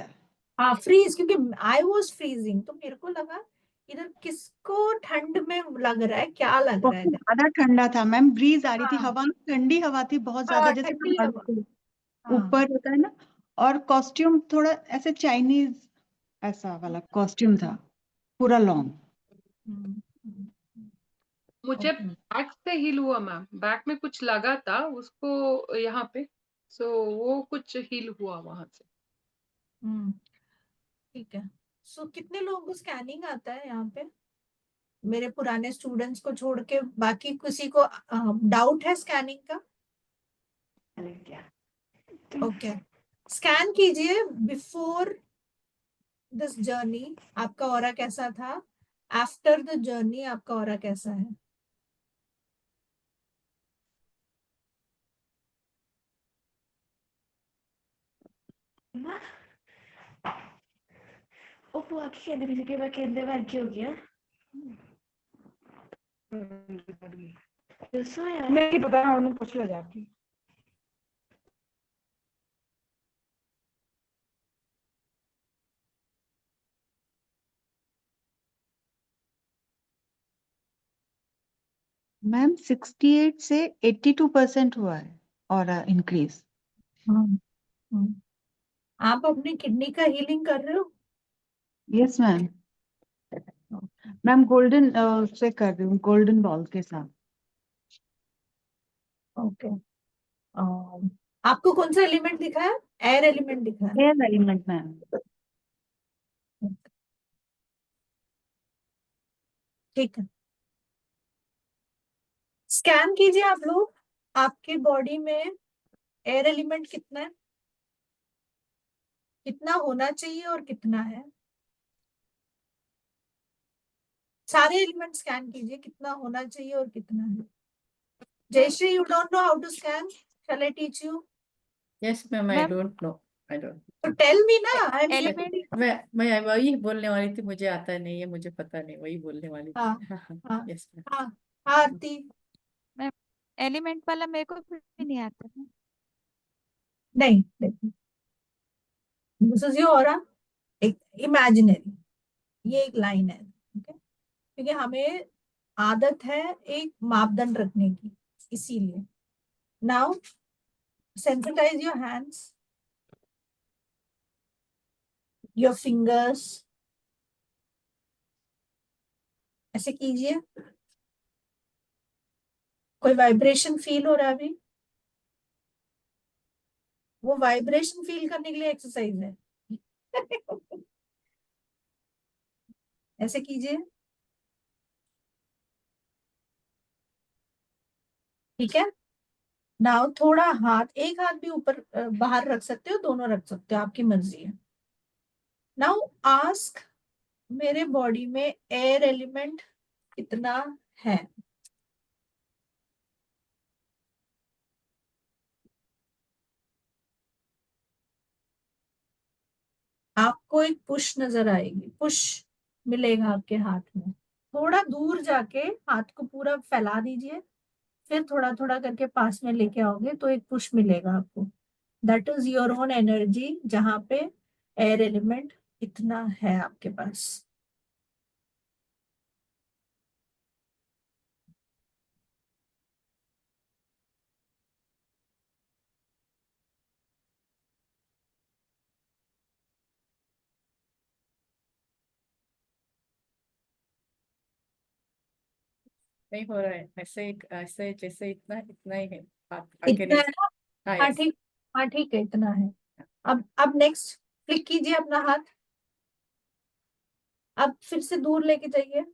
हाँ, फ्रीज, क्योंकि आई वाज फ्रीजिंग, तो मेरे को लगा इधर किसको ठंड में लग रहा है, क्या लग रहा बहुत है इधर? ज्यादा ठंडा था मैम, ब्रीज आ रही थी, हाँ हवा ठंडी हवा थी बहुत ज्यादा, हाँ, जैसे ठंडी पहाड़ों हवा। के हाँ। ऊपर होता है ना। और कॉस्ट्यूम थोड़ा ऐसे चाइनीज ऐसा वाला कॉस्ट्यूम था, पूरा लॉन्ग। हम्म, हम्म, मुझे ओके। बैक से हील हुआ मैम, बैक में कुछ लगा था उसको यहाँ पे, सो वो कुछ हील हुआ वहां से। ठीक है। सो कितने लोगों को स्कैनिंग आता है यहाँ पे? मेरे पुराने स्टूडेंट्स को छोड़ के बाकी किसी को डाउट है स्कैनिंग का? ओके, स्कैन कीजिए बिफोर दिस जर्नी आपका ऑरा कैसा था, आफ्टर द जर्नी आपका ऑरा कैसा है? ਉਹ ਭੂਆ ਕੀ ਕਹਿੰਦੇ ਵੀ ਸੀ ਕਿ ਮੈਂ ਕਹਿੰਦੇ ਵਰਗੀ ਹੋ ਗਿਆ ਦੱਸੋ ਯਾਰ नहीं पता, उन्होंने पूछ लिया जाके। मैम 68 से 82% हुआ है और इंक्रीज। आप अपनी किडनी का हीलिंग कर रहे हो? यस मैम, मैम गोल्डन से कर रही हूँ, गोल्डन बॉल के साथ। ओके। आपको कौन सा एलिमेंट दिखा है? एयर एलिमेंट दिखा है? Air element ma'am. ठीक है, स्कैन कीजिए आप लोग, आपकी बॉडी में एयर एलिमेंट कितना है, कितना होना चाहिए और कितना है? सारे एलिमेंट स्कैन कीजिए, कितना होना चाहिए और कितना है। Jayashree, you don't know how to scan, shall I teach you? Yes ma'am, I ma'am don't know, I don't. तो टेल मी ना, आई एम एलिमेंट मैं वही बोलने वाली थी, मुझे आता नहीं है, मुझे पता नहीं, वही बोलने वाली हाँ थी। हाँ यस मैम। हाँ हाँ, आरती। मैम एलिमेंट वाला मेरे को भी नहीं आता था। नहीं, देखो, दिस इज योर ऑरा, एक इमेजिनरी, ये एक लाइन है, ठीक है, क्योंकि हमें आदत है एक मापदंड रखने की, इसीलिए। Now sensitize your hands, your fingers, ऐसे कीजिए। कोई वाइब्रेशन फील हो रहा है अभी? वो वाइब्रेशन फील करने के लिए एक्सरसाइज है। ऐसे कीजिए, ठीक है। नाउ थोड़ा हाथ, एक हाथ भी ऊपर बाहर रख सकते हो, दोनों रख सकते हो, आपकी मर्जी है। नाउ आस्क, मेरे बॉडी में एयर एलिमेंट कितना है? आपको एक पुश नजर आएगी, पुश मिलेगा आपके हाथ में। थोड़ा दूर जाके हाथ को पूरा फैला दीजिए, फिर थोड़ा थोड़ा करके पास में लेके आओगे तो एक पुश मिलेगा आपको। That is your own energy, जहां पे एयर एलिमेंट इतना है आपके पास। नहीं हो रहा है ऐसे, ऐसे जैसे इतना इतना ही है, हाथ आगे इतना नहीं। है ना? हाँ हाँ यस। ठीक, हाँ ठीक है, इतना है। अब नेक्स्ट फ्लिक कीजिए अपना हाथ। अब फिर से दूर लेके जाइए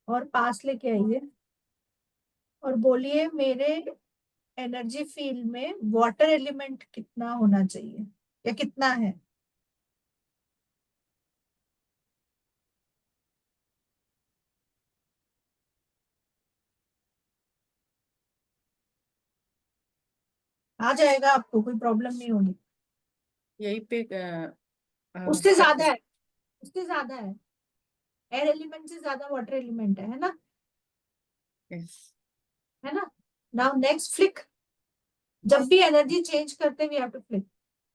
और पास लेके आइए और बोलिए, मेरे एनर्जी फील्ड में वाटर एलिमेंट कितना होना चाहिए या कितना है? आ जाएगा, आपको कोई प्रॉब्लम नहीं होगी। यही पे उससे ज्यादा है, उससे ज्यादा है, एयर एलिमेंट से ज्यादा वाटर एलिमेंट है ना? यस। है ना? नाउ नेक्स्ट फ्लिक, जब भी एनर्जी चेंज करते we have to flick.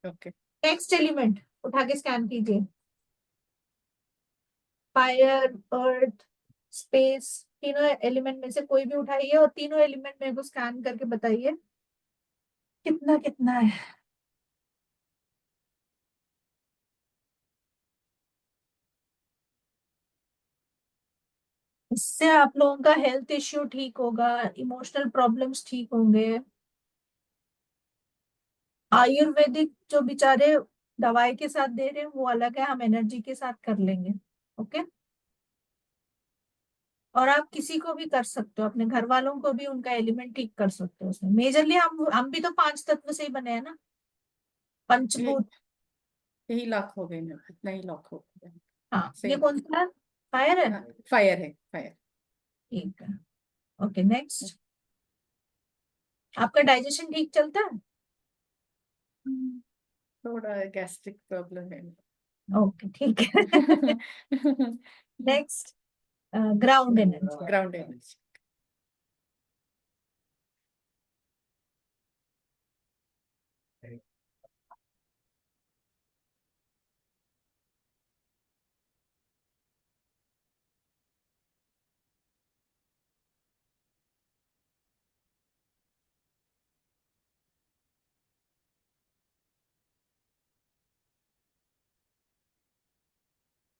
Okay. Next element उठा के स्कैन कीजिए, फायर, अर्थ, स्पेस, तीनों एलिमेंट में से कोई भी उठाइए और तीनों एलिमेंट मेरे को स्कैन करके बताइए कितना कितना है। इससे आप लोगों का हेल्थ इश्यू ठीक होगा, इमोशनल प्रॉब्लम्स ठीक होंगे। आयुर्वेदिक जो बेचारे दवाई के साथ दे रहे हैं वो अलग है, हम एनर्जी के साथ कर लेंगे। ओके? और आप किसी को भी कर सकते हो, अपने घर वालों को भी उनका एलिमेंट ठीक कर सकते हो उसमें। मेजरली हम भी तो 5 तत्व से ही बने हैं ना, ये पंचभूत। यही लॉक हो गई ना, इतना ही लॉक हो गया। हाँ, ये सेम। कौन सा फायर है? फायर है, फायर। ठीक है। Okay, next. आपका डाइजेशन ठीक चलता है? थोड़ा गैस्ट्रिक प्रॉब्लम है। ओके, ठीक है। Next, ground energy. Ground energy.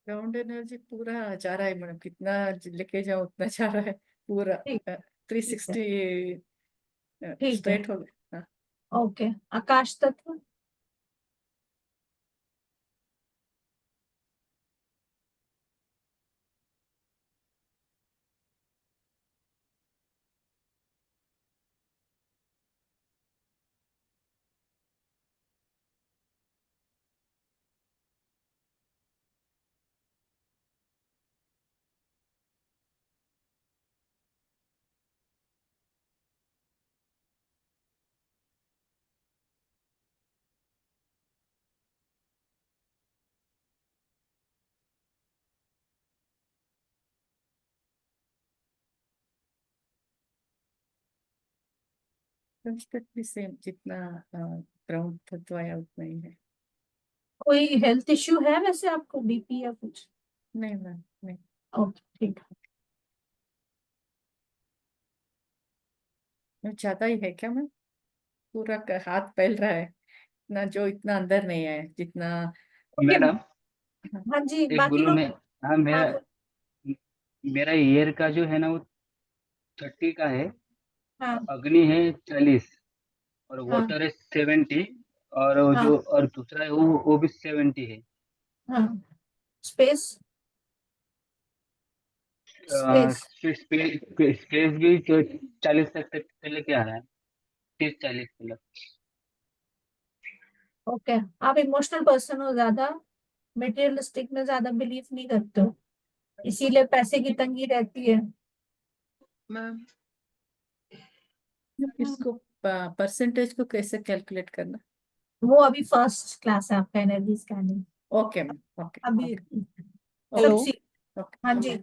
Ground energy पूरा जा रहा है मैडम, कितना लेके जाओ उतना जा रहा है पूरा। ठीक, थ्री ठीक है, सिक्सटी ठीक है। स्ट्रेट हो गया। हाँ। ओके, आकाश तत्व। अभी तक भी सेम, जितना ग्राउंड तत्व आया उतना ही है। कोई हेल्थ इश्यू है वैसे आपको, बीपी या कुछ? नहीं मैम, नहीं। ओके ठीक है। ज्यादा ही है क्या मैम? पूरा हाथ फैल रहा है ना, जो इतना अंदर नहीं है जितना। मैडम हाँ जी, एक बाकी बोलूँ लोग। मैं? हाँ, मेरा हाँ मेरा ईयर का जो है ना वो 30 का है, हाँ अग्नि है 40, और हाँ वाटर है 70, और वो हाँ जो और दूसरा है वो भी 70 है। हाँ। स्पेस स्पेस स्पेस भी 40 तक चले के आ रहा है, 30-40 मतलब। ओके। आप इमोशनल पर्सन हो, ज्यादा मटेरियलिस्टिक में ज्यादा बिलीव नहीं करते हो, इसीलिए पैसे की तंगी रहती है। मैम इसको परसेंटेज को कैसे कैलकुलेट करना? वो अभी फर्स्ट क्लास है आपका, energy scanning okay ma'am, okay अभी सब हेलो, सीख। हाँ जी।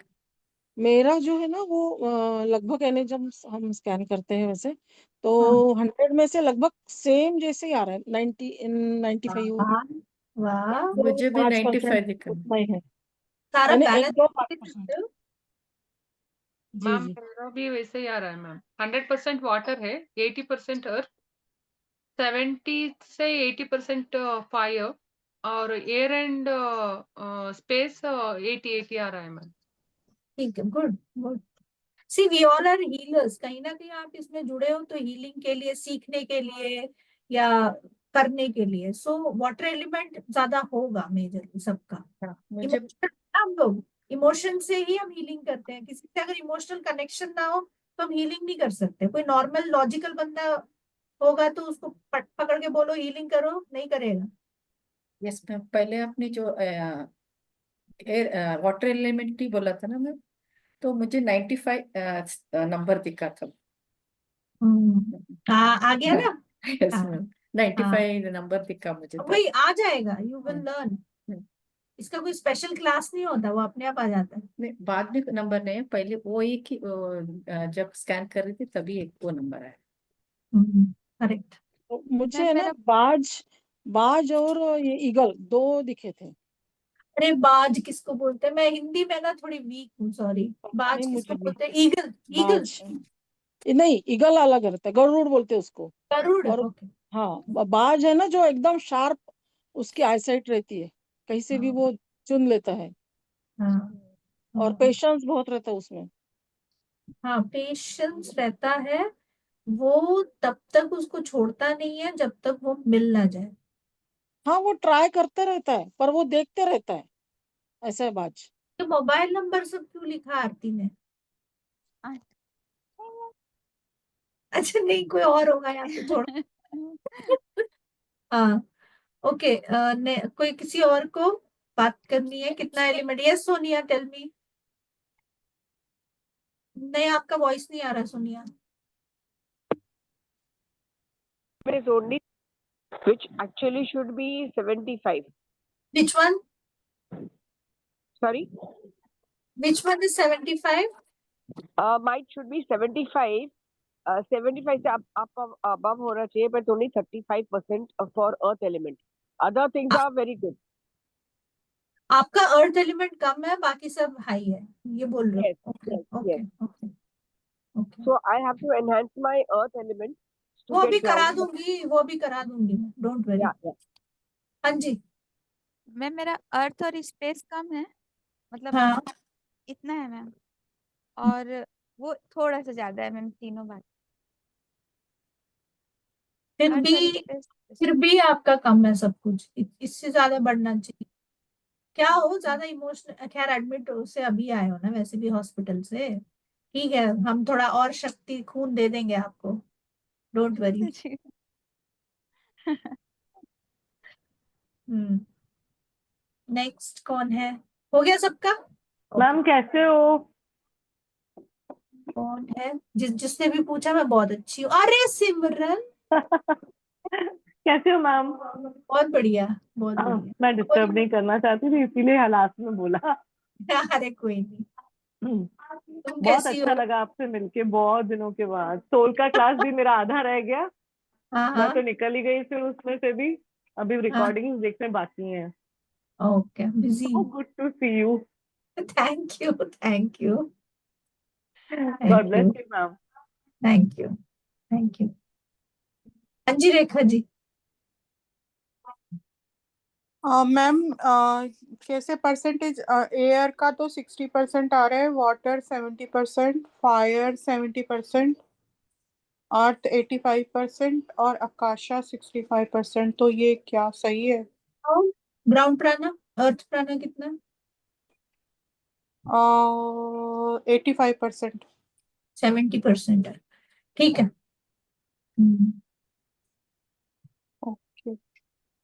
मेरा जो है ना वो लगभग यानी जब हम स्कैन करते हैं वैसे तो हाँ 100 में से लगभग सेम जैसे ही आ रहा है, 95 हाँ, वाह, मुझे भी 95 5% दिखा। उतना ही है, सारा यानी बैलेंस 1-2-5%। जी मैम जी। मेरा भी वैसे ही आ रहा है मैम। 100% वाटर है, 80% अर्थ, 70 से 80% फायर, और एयर एंड स्पेस 80 आ रहा है मैम। ठीक है, good good. See we all are healers, कहीं ना कहीं आप इसमें जुड़े हो तो हीलिंग के लिए, सीखने के लिए, या करने के लिए। सो वाटर एलिमेंट ज्यादा होगा मेजरली सबका। हाँ, मुझे इमोशन, हम लोग इमोशन से ही हम हीलिंग करते हैं, किसी से अगर इमोशनल कनेक्शन ना हो तो हम हीलिंग नहीं कर सकते। कोई नॉर्मल लॉजिकल बंदा होगा तो उसको पकड़ के बोलो हीलिंग करो, नहीं करेगा। यस मैम, पहले आपने जो एयर वाटर एलिमेंट ही बोला था ना मैम, तो मुझे 95 नंबर दिखा था। आ गया ना। यस हाँ मैम, हाँ, 95 नंबर दिखा मुझे तब। वही आ जाएगा, यू विल हम्म, लर्न। हम्म। इसका कोई स्पेशल क्लास नहीं होता, वो अपने आप आ जाता है। नहीं, बाद में नंबर नहीं है, पहले वो एक ही जब स्कैन कर रही थी तभी एक वो नंबर आया। करेक्ट। तो मुझे मैम है ना मेरा बाज बाज और ये ईगल 2 दिखे थे। अरे बाज किसको बोलते हैं? मैं हिंदी में ना थोड़ी वीक हूँ, सॉरी। पता बाज नहीं किसको मुझे भी। बोलते हैं? ईगल, ईगल, बाज नहीं, ईगल अलग रहता है, गरुड़ बोलते हैं उसको। गरुड़। और ओके। हाँ, बाज है ना जो एकदम शार्प, उसकी आईसाइट रहती है, कहीं से भी हाँ वो चुन लेता है, हाँ और हाँ पेशेंस बहुत रहता है उसमें। हाँ, पेशेंस रहता है। वो तब तक उसको छोड़ता नहीं है जब तक वो मिल ना जाए। हाँ, वो ट्राई करते रहता है पर वो देखते रहता है, ऐसा है बाज। तो मोबाइल नंबर सब क्यों लिखा आरती ने? अच्छा नहीं, कोई और होगा यहाँ पे, छोड़। हाँ ओके। कोई किसी और को बात करनी है? कितना element? Yes Sonia, tell me. नहीं, आपका वॉइस नहीं आ रहा Sonia. Is only which actually should be 75. Which one? Sorry, Which one is 75? might should be 75. 75 से up above होना चाहिए, but only 35% for earth element. Other things are very good. आपका अर्थ एलिमेंट कम है, बाकी सब हाई है, ये बोल रहे Yes, हो? Okay yes, okay yes. Okay okay. So I have to enhance my earth element to वो अभी get करा grounded. दूंगी, वो अभी करा दूंगी मैं, डोंट वरी। Yeah, yeah. हाँ जी। मैम मेरा अर्थ और स्पेस कम है, मतलब हाँ इतना है मैम, और वो थोड़ा सा ज्यादा है मैम, तीनों बात, फिर अर्थ और भी स्पेस। फिर भी आपका कम है सब कुछ, इससे ज्यादा बढ़ना चाहिए। क्या हो ज्यादा इमोशनल? खैर एडमिट से अभी आए हो ना वैसे भी हॉस्पिटल से, ठीक है, हम थोड़ा और शक्ति खून दे देंगे आपको, डोंट वरी। नेक्स्ट कौन है? हो गया सबका? मैम कैसे हो? कौन है? जिसने भी पूछा मैं बहुत अच्छी हूँ। अरे सिमरन, कैसे हो मैम? बहुत बढ़िया, बहुत बढ़िया। मैं डिस्टर्ब नहीं करना चाहती थी इसीलिए हालात में बोला। अरे कोई नहीं। तुम बहुत कैसी अच्छा हो? लगा आपसे मिलके बहुत दिनों के बाद। सोल का क्लास भी मेरा आधा रह गया, हाँ मैं हाँ तो निकल ही गई फिर उसमें से भी। अभी हाँ रिकॉर्डिंग देखने बाकी हैं। Okay busy so good to see you. Thank you thank you god thank bless you you ma'am. Thank you thank you. हाँ जी रेखा जी। मैम कैसे परसेंटेज? एयर का तो 60% आ रहा है, वाटर 70%, फायर 70%, अर्थ 85% और आकाशा 65%। तो ये क्या सही है? ग्राउंड प्राणा अर्थ प्राणा कितना? 85%। 70% है, ठीक है। हम्म। ओके।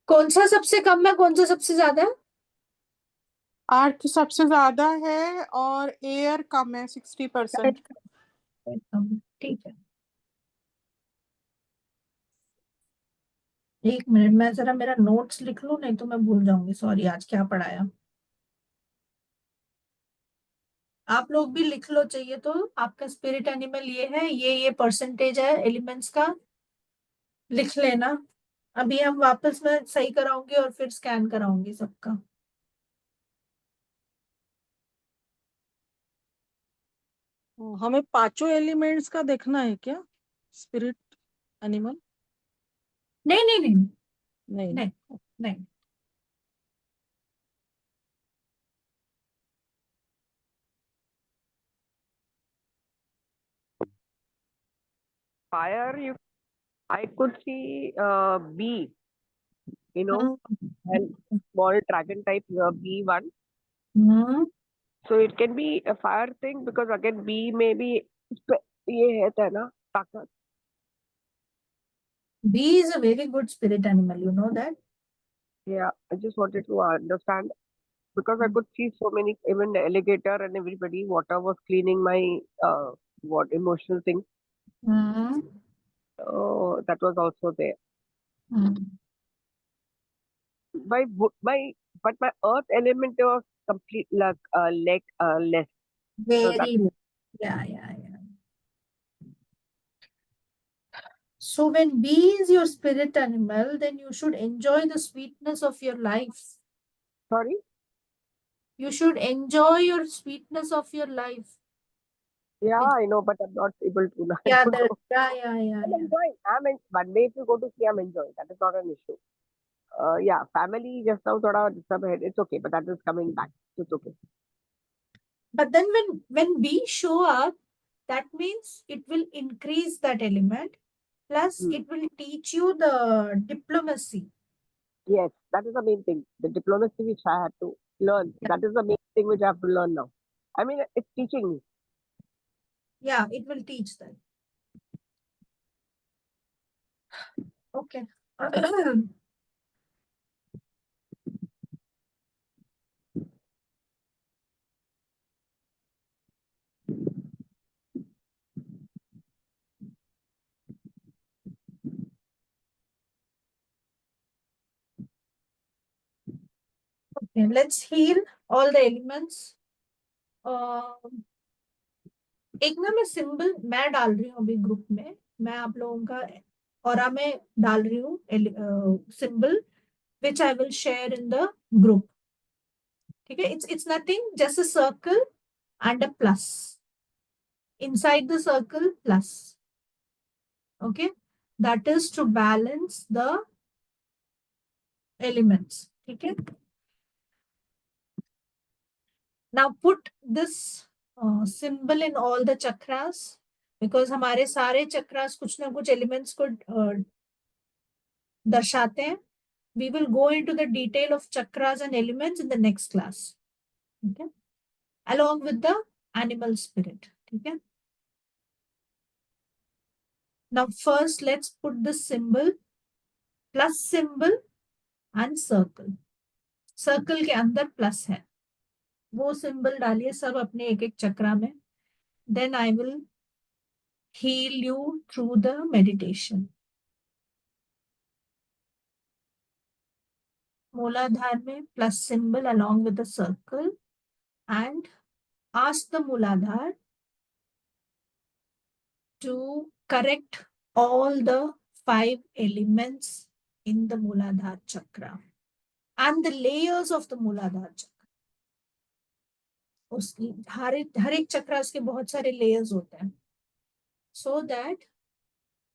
कौन सा सबसे कम है, कौन सा सबसे ज्यादा है? अर्थ सबसे ज्यादा है और एयर कम है 60%। ठीक है, एक मिनट मैं जरा मेरा नोट्स लिख लूं, नहीं तो मैं भूल जाऊंगी। सॉरी, आज क्या पढ़ाया। आप लोग भी लिख लो, चाहिए तो। आपका स्पिरिट एनिमल ये है, ये परसेंटेज है एलिमेंट्स का, लिख लेना। अभी हम वापस मैं सही कराऊंगी और फिर स्कैन कराऊंगी सबका। हमें पांचों एलिमेंट्स का देखना है क्या, स्पिरिट एनिमल? नहीं नहीं नहीं नहीं। नहीं नहीं। Fire, I could see bee, hmm, and small dragon type bee one. Hmm, So it can be a fire thing because again bee may be ये है ना ताकत. bee is a very good spirit animal, you know that. Yeah, I just wanted to understand because I could see so many, even the alligator and everybody, water was cleaning my what emotional thing. Hmm, So that was also there. Hmm, My but my earth element was complete like less. So that very yeah. So when bee is your spirit animal, then you should enjoy the sweetness of your life. sorry. You should enjoy your sweetness of your life. Yeah, It- I know, but I'm not able to now. yeah, I'm enjoying. One day if you go to see, I'm enjoying. That is not an issue. Yeah, family just now thoda disturb है. It's okay, but that is coming back. It's okay. But then when bees show up, that means it will increase that element. Plus, it will teach you the diplomacy. Yes, that is the main thing. The diplomacy which I had to learn. That is the main thing which I have to learn now. I mean, it's teaching me. Yeah, it will teach that. Okay. Okay, let's heal all the elements. एक ना मैं सिंबल मैं डाल रही हूँ अभी ग्रुप में, मैं आप लोगों का ऑरा में डाल रही हूँ symbol which I will share in the group. ठीक है, it's nothing, just a circle and a plus, inside the circle plus. Okay, that is to balance the elements. ठीक है, now put this symbol in all the chakras, because हमारे सारे चक्रास कुछ ना कुछ एलिमेंट्स को दर्शाते हैं। We will go into the detail of chakras and elements in the next class, okay, along with the animal spirit. Okay, now first let's put the symbol, plus symbol and circle. Circle के अंदर plus है, वो symbol डालिए सब अपने एक एक चक्रा में। Then I will heal you through the meditation. Mooladhar में plus symbol along with the circle, and ask the Mooladhar to correct all the 5 elements in the Muladhara Chakra and the layers of the Muladhara Chakra. उसकी हर एक चक्र उसके बहुत सारे layers होते हैं, so that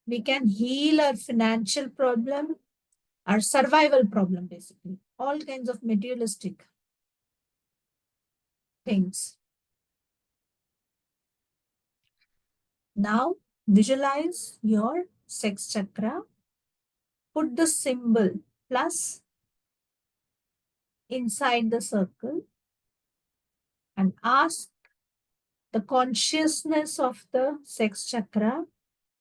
we can heal our financial problem, our survival problem, basically all kinds of materialistic things. Now visualize your sex chakra. Put the symbol plus inside the circle and ask the consciousness of the sex chakra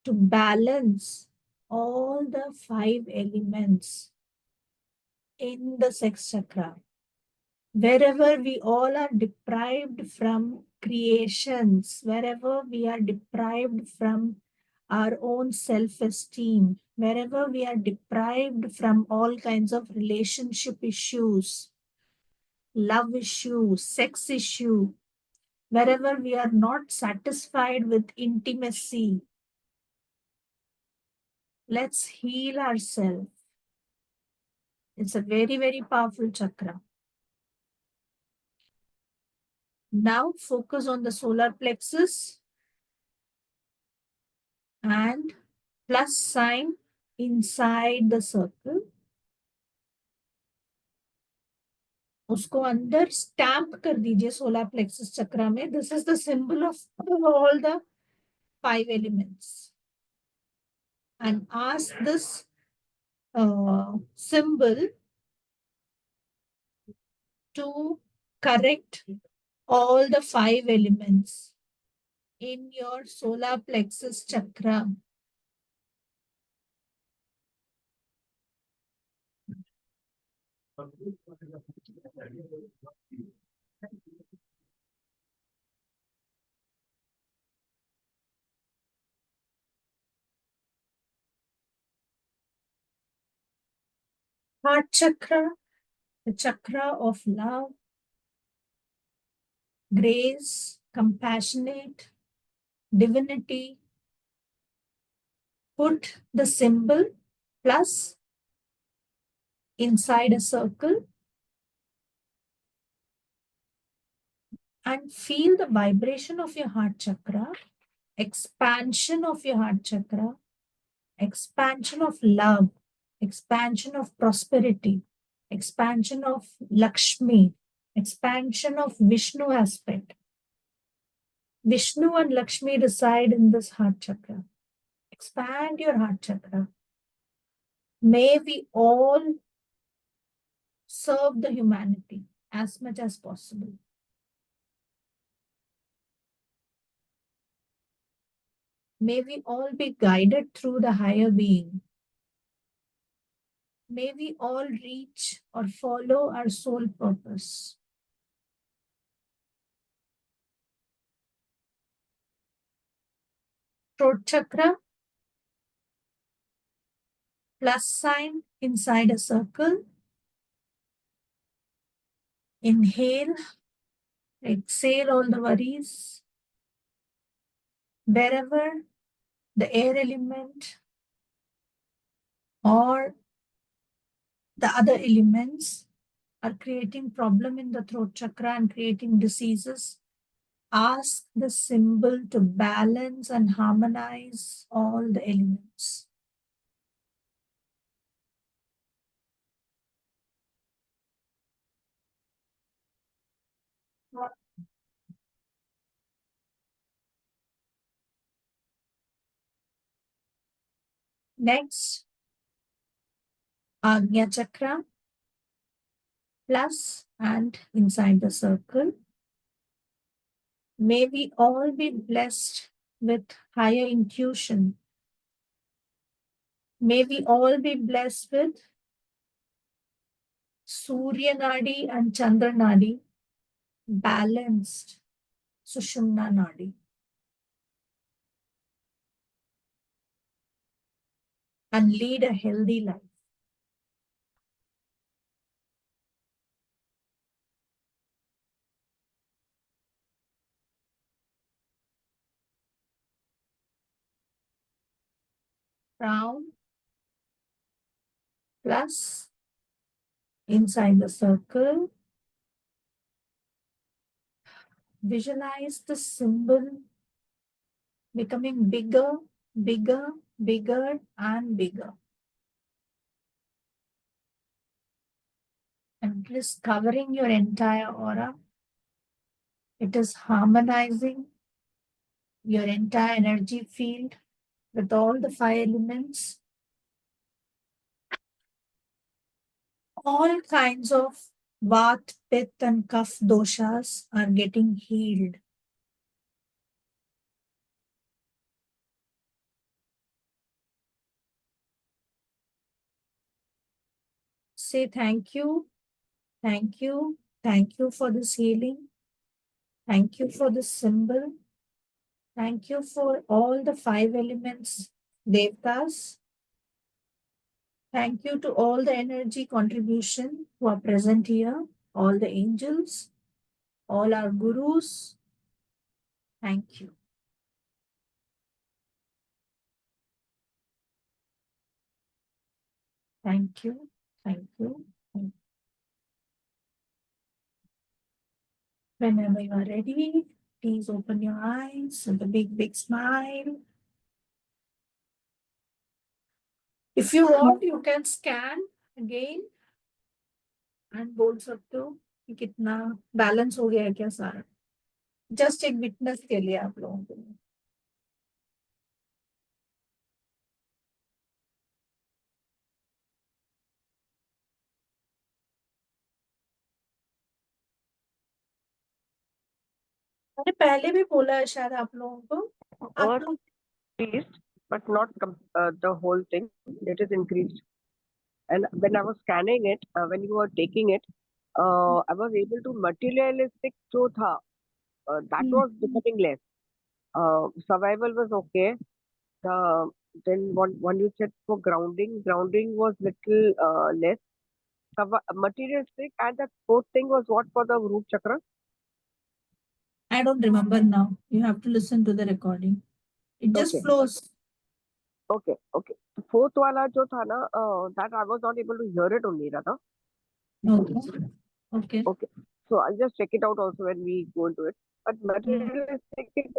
to balance all the 5 elements in the sex chakra. Wherever we all are deprived from creations, wherever we are deprived from our own self-esteem, wherever we are deprived from all kinds of relationship issues, love issue, sex issue, wherever we are not satisfied with intimacy, let's heal ourselves. It's a very, very powerful chakra. Now focus on the solar plexus and plus sign inside the circle. उसको अंदर स्टैम्प कर दीजिए सोलर प्लेक्सस चक्रा में. This is the symbol of all the 5 elements. And ask this symbol to correct all the 5 elements in your solar plexus chakra. Heart chakra, the chakra of love, grace, compassionate, divinity. Put the symbol plus inside a circle and feel the vibration of your heart chakra, expansion of your heart chakra, expansion of love, expansion of prosperity, expansion of Lakshmi, expansion of Vishnu aspect. Vishnu and Lakshmi reside in this heart chakra. Expand your heart chakra. May we all serve the humanity as much as possible. May we all be guided through the higher being. May we all reach or follow our soul purpose. Throat chakra, plus sign inside a circle. Inhale, exhale all the worries. Wherever the air element or the other elements are creating problem in the throat chakra and creating diseases, ask the symbol to balance and harmonize all the elements. Next, Agnya chakra, plus and inside the circle. May we all be blessed with higher intuition. May we all be blessed with Surya Nadi and Chandra Nadi balanced Sushumna Nadi. And lead a healthy life. round plus inside the circle. Visualize the symbol becoming bigger, bigger, bigger, and bigger. And it is covering your entire aura. It is harmonizing your entire energy field with all the 5 elements. All kinds of Vat, Pitta, and Kapha doshas are getting healed. Say thank you, thank you, thank you for this healing. Thank you for this symbol. Thank you for all the 5 elements, Devtas. Thank you to all the energy contribution who are present here, all the angels, all our gurus. Thank you. Thank you. Thank you. Thank you. Whenever you are ready, please open your eyes with a big, big smile. If you want, you can scan again and बोल सकते हो कि कितना बैलेंस हो गया है क्या सारा. जस्ट एक विटनेस के लिए आप लोगों के लिए. मैंने पहले भी बोला है शायद आप लोगों को. आप Earth लोग increased, but not the whole thing. It is increased. And when I was scanning it, when you were taking it, I was able to materialistic जो था, that was becoming less. Survival was okay. Then one you said for grounding was little less. Materialistic, and the fourth thing was what for the root chakra? I don't remember now. You have to listen to the recording. It just Okay. flows. Okay. The fourth वाला जो था ना, that I was not able to hear it only, Radha. Okay. So I'll just check it out also when we go into it. But materialistic it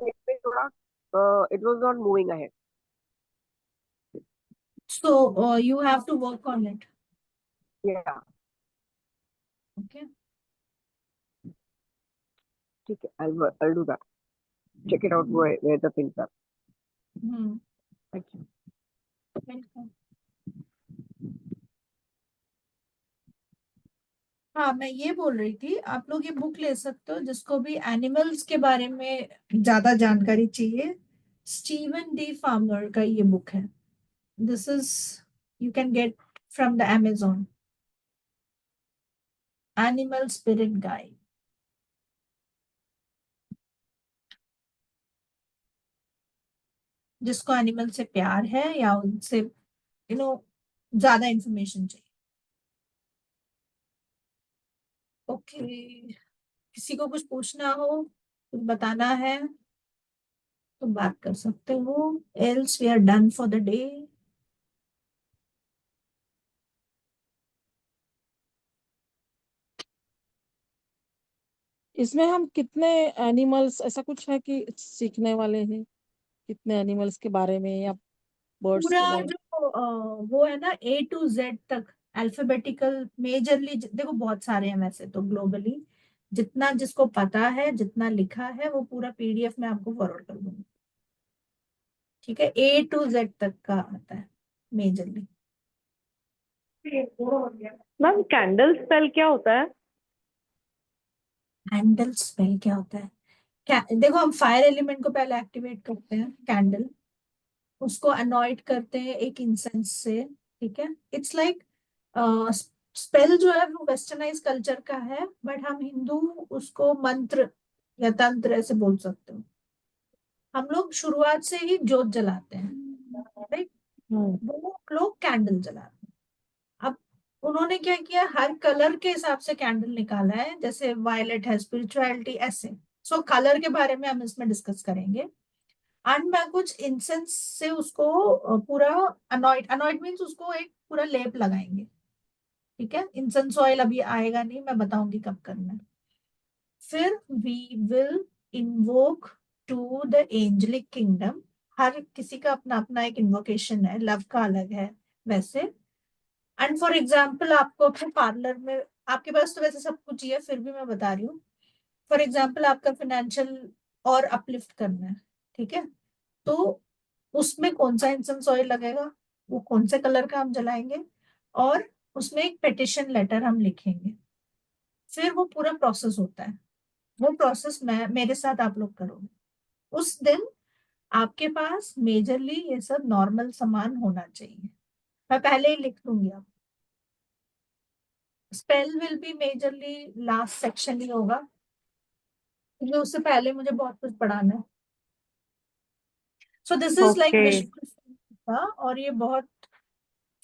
was not moving ahead. So you have to work on it. Yeah. Okay. Okay. I'll do that. Check it out where the things are. Thank you. Welcome. हाँ, मैं ये बोल रही थी, आप लोग ये बुक ले सकते हो जिसको भी एनिमल्स के बारे में ज्यादा जानकारी चाहिए. स्टीवन डी फार्मर का ये बुक है. This is you can get from the Amazon. Animal spirit guide. जिसको एनिमल से प्यार है या उनसे ज्यादा इंफॉर्मेशन चाहिए. ओके. किसी को कुछ पूछना हो, कुछ बताना है तो बात कर सकते हो. Else we are done for the day. इसमें हम कितने एनिमल्स, ऐसा कुछ है कि सीखने वाले हैं कितने एनिमल्स के बारे में या बर्ड्स के पूरा बारे में? जो वो है ना A to Z तक अल्फाबेटिकल मेजरली. देखो बहुत सारे हैं वैसे तो ग्लोबली. जितना जिसको पता है, जितना लिखा है, वो पूरा PDF में आपको फॉरवर्ड कर दूंगी. ठीक है. A to Z तक का आता है मेजरली. मैम कैंडल स्पेल क्या होता है? कैंडल स्पेल क्या होता है? देखो हम फायर एलिमेंट को पहले एक्टिवेट करते हैं. कैंडल, उसको अनॉइड करते हैं एक इंसेंस से. ठीक है. इट्स लाइक स्पेल जो है वो वेस्टर्नाइज कल्चर का है, बट हम हिंदू उसको मंत्र या तंत्र ऐसे बोल सकते हो. हम लोग शुरुआत से ही जोत जलाते हैं. राइट. वो लोग कैंडल जलाते हैं. अब उन्होंने क्या किया, हर कलर के हिसाब से कैंडल निकाला है. जैसे वायलेट है स्पिरिचुअलिटी, ऐसे. सो कलर के बारे में हम इसमें डिस्कस करेंगे. एंड मैं कुछ इंसेंस से उसको पूरा अनॉइड मीन्स उसको एक पूरा लेप लगाएंगे, ठीक है। इंसेंस ऑयल अभी आएगा नहीं, मैं बताऊंगी कब करना है। फिर we will invoke to the angelic kingdom. हर किसी का अपना अपना एक इन्वोकेशन है, लव का अलग है वैसे। एंड फॉर एग्जाम्पल आपको अपने पार्लर में, आपके पास तो वैसे सब कुछ ही है, फिर भी मैं बता रही हूँ। फॉर एग्जाम्पल आपका फाइनेंशियल और अपलिफ्ट करना है, ठीक है, तो उसमें कौन सा इंसेंस ऑयल लगेगा, वो कौन से कलर का हम जलाएंगे, और उसमें एक पेटिशन लेटर हम लिखेंगे। फिर वो पूरा प्रोसेस होता है। वो प्रोसेस मैं मेरे साथ आप लोग करोगे। उस दिन आपके पास मेजरली ये सब नॉर्मल सामान होना चाहिए। मैं पहले ही लिख दूंगी। आप spell will be majorly last section ही होगा, क्योंकि उससे पहले मुझे बहुत कुछ पढ़ाना है। So this is like okay wish का, और ये बहुत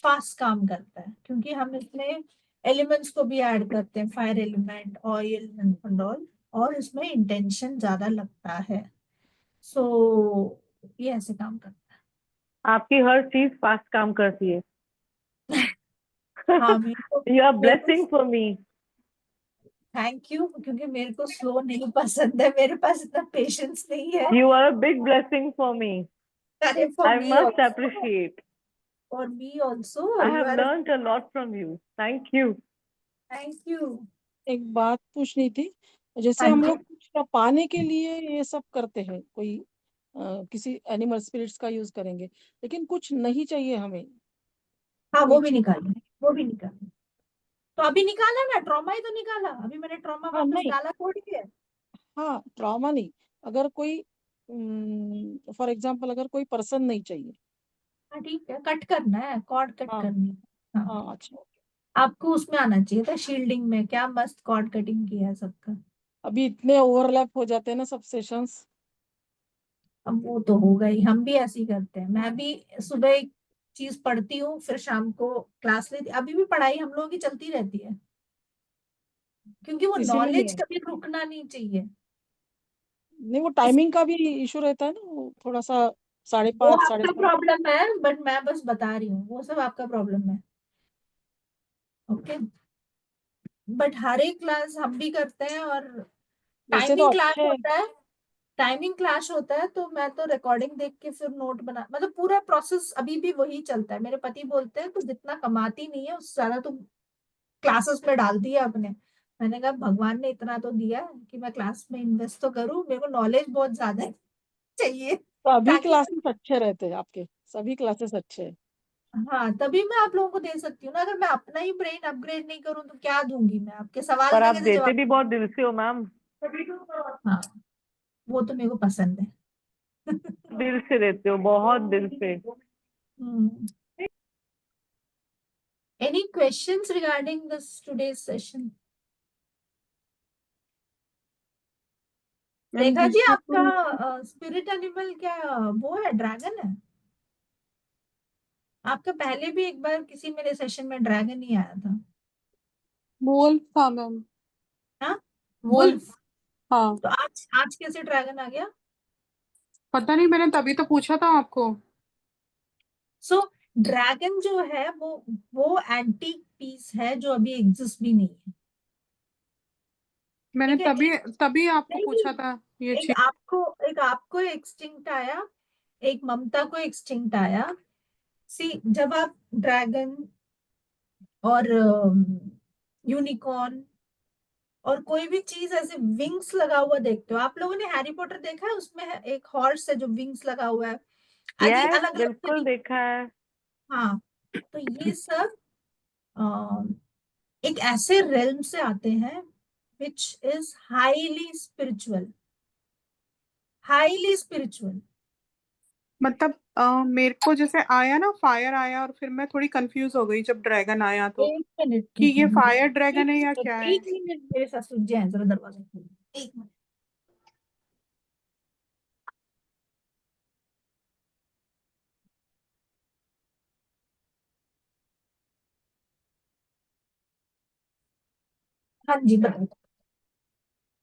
फास्ट काम करता है, क्योंकि हम इसमें एलिमेंट्स को भी ऐड करते हैं, fire element, oil and all, और इसमें इंटेंशन ज्यादा लगता है। सो ये ऐसे काम करता आपकी हर चीज फास्ट काम करती है। है। हाँ यू आर मेरे को blessing for me. Thank you, क्योंकि मेरे को स्लो नहीं पसंद है, मेरे पास इतना पेशेंस नहीं है। You are a big blessing for me. अरे for I me must also, appreciate. For me also I you have are. Learned a lot from you. Thank you. Thank you. एक बात पूछनी थी, जैसे हाँ हम जी। लोग कुछ पाने के लिए ये सब करते हैं, कोई किसी एनिमल स्पिरिट्स का यूज करेंगे, लेकिन कुछ नहीं चाहिए हमें, हाँ कोई वो भी चीज। निकालें, वो भी निकालें। तो अभी निकाला ना, ट्रॉमा ही तो निकाला, अभी मैंने ट्रॉमा हाँ वापस नहीं, डाला थोड़ी है। हाँ ट्रॉमा नहीं, अगर कोई फॉर एग्जाम्पल अगर कोई पर्सन नहीं चाहिए। हाँ ठीक है, कट करना है, कॉर्ड कट हाँ करनी है। हाँ हाँ अच्छा। आपको उसमें आना चाहिए था, शील्डिंग में, क्या मस्त कॉर्ड कटिंग किया है सबका। अभी इतने ओवरलैप हो जाते हैं ना सब सेशंस। अब वो तो होगा ही, हम भी ऐसे ही करते हैं। मैं भी सुबह एक चीज पढ़ती हूँ, फिर शाम को क्लास लेती, अभी भी पढ़ाई हम लोगों की चलती रहती है, क्योंकि वो नॉलेज इसीलिए कभी रुकना नहीं चाहिए। नहीं, वो इस टाइमिंग का भी इशू रहता है ना, वो थोड़ा सा साढ़े वो पाँच साढ़े आपका सात। प्रॉब्लम है, बट मैं बस बता रही हूँ, वो सब आपका प्रॉब्लम है। ओके, बट हर एक क्लास हम भी करते हैं, और वैसे तो टाइमिंग क्लास अच्छे। होता है। टाइमिंग क्लास होता है तो मैं तो रिकॉर्डिंग देख के फिर नोट बना, मतलब पूरा प्रोसेस अभी भी वही चलता है। मेरे पति बोलते हैं तू जितना कमाती नहीं है उससे ज्यादा तू क्लासेस में डाल दिया अपने। मैंने कहा भगवान ने इतना तो दिया है कि मैं क्लास में इन्वेस्ट तो करूं, मेरे को नॉलेज बहुत ज्यादा चाहिए, सभी ताकि क्लासेस अच्छे रहते हैं आपके, सभी क्लासेस अच्छे हैं। हाँ तभी मैं आप लोगों को दे सकती हूँ ना। अगर मैं अपना ही ब्रेन अपग्रेड नहीं करूँ तो क्या दूंगी मैं, आपके सवाल पर का आप कैसे देते जवाब भी बहुत दिल से हो मैम। दूंगी? हाँ वो तो मेरे को पसंद है। दिल से देते हो, बहुत दिल से। Any questions regarding this today's session? Ma'am Rekha ji दूसरा आपका तो स्पिरिट एनिमल क्या वो है, ड्रैगन है? आपका पहले भी एक बार किसी मेरे सेशन में ड्रैगन ही आया था। वुल्फ था मैम। हाँ वुल्फ। वुल्फ। हाँ तो आज आज कैसे ड्रैगन आ गया? पता नहीं, मैंने तभी तो पूछा था आपको। सो ड्रैगन जो है वो एंटीक पीस है जो अभी एग्जिस्ट भी नहीं है, मैंने ठीक है। तभी तभी आपको नहीं पूछा था ये एक चीज। आपको एक्सटिंक्ट आया, एक ममता को एक्सटिंक्ट आया। सी जब आप ड्रैगन और यूनिकॉर्न और कोई भी चीज ऐसे विंग्स लगा हुआ देखते हो, आप लोगों ने हैरी पॉटर देखा है, उसमें एक हॉर्स है जो विंग्स लगा हुआ है, अजी यस अलग अलग बिल्कुल तरीके। देखा है। हाँ तो ये सब एक ऐसे रेल्म से आते हैं विच इज हाईली स्पिरिचुअल। मतलब मेरे को जैसे आया ना, फायर आया, और फिर मैं थोड़ी कंफ्यूज हो गई जब ड्रैगन आया तो, एक मिनट कि एक ये मिनट फायर ड्रैगन एक है या मिनट क्या है। एक मिनट मेरे ससुर जी हैं, जरा दरवाजा खोलो, एक मिनट। हाँ जी बताओ।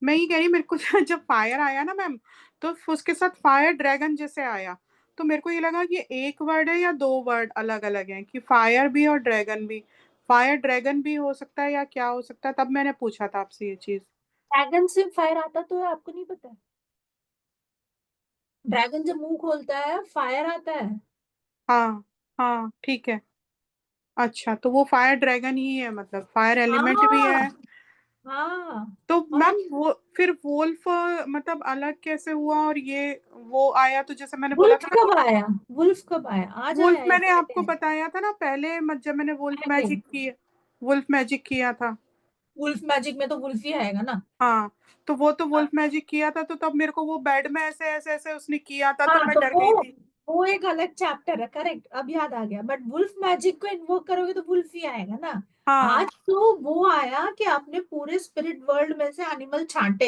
मैं ये कह रही मेरे को जब फायर आया ना मैम, तो उसके साथ फायर ड्रैगन जैसे आया, तो मेरे को ये लगा कि एक वर्ड है या 2 वर्ड अलग अलग हैं, कि फायर भी और ड्रैगन भी, फायर ड्रैगन भी हो सकता है या क्या हो सकता है, तब मैंने पूछा था आपसे ये चीज। ड्रैगन से फायर आता तो है, आपको नहीं पता? ड्रैगन जब मुंह खोलता है फायर आता है। हाँ हाँ ठीक है। अच्छा, तो वो फायर ड्रैगन ही है, मतलब फायर एलिमेंट भी हाँ है। हाँ। तो और मैम वो फिर वोल्फ मतलब अलग कैसे हुआ, और ये वो आया तो जैसे मैंने बोला वुल्फ था ना कि कब आया? वुल्फ कब आया? आज वुल्फ आया या मैंने आपको पहले? बताया था ना पहले, जब मैंने वुल्फ पहले मैजिक किया, वुल्फ मैजिक किया था। वुल्फ मैजिक में तो वुल्फ ही आएगा ना। हाँ, तो वो तो हाँ वुल्फ मैजिक किया था, तो तब मेरे को वो बेड में ऐसे ऐसे ऐसे उसने किया था, तो हाँ, मैं तो डर गई वो थी। वो एक अलग चैप्टर है, करेक्ट, अब याद आ गया। बट वुल्फ मैजिक को इन्वोक करोगे तो वुल्फ ही आएगा ना। हाँ आज तो वो आया कि आपने पूरे स्पिरिट वर्ल्ड में से एनिमल छांटे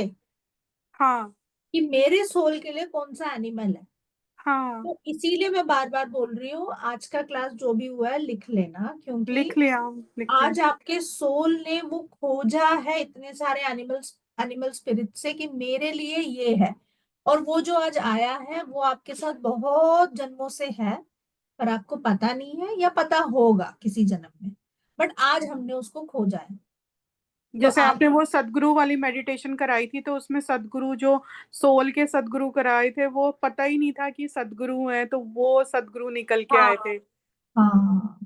हाँ कि मेरे सोल के लिए कौन सा एनिमल है। हाँ। तो इसीलिए मैं बार बार बोल रही हूँ, आज का क्लास जो भी हुआ है लिख लेना, क्योंकि लिख लिया, लिख लिया। आज आपके सोल ने वो खोजा है इतने सारे एनिमल्स, एनिमल स्पिरिट से, कि मेरे लिए ये है। और वो जो आज आया है वो आपके साथ बहुत जन्मों से है, पर आपको पता नहीं है, या पता होगा किसी जन्म में, बट आज हमने उसको खोजा है। तो जैसे आप आपने वो सदगुरु वाली मेडिटेशन कराई थी, तो उसमें सदगुरु जो सोल के सदगुरु कराए थे, वो पता ही नहीं था कि सदगुरु हैं, तो वो सदगुरु निकल के हाँ आए थे। हाँ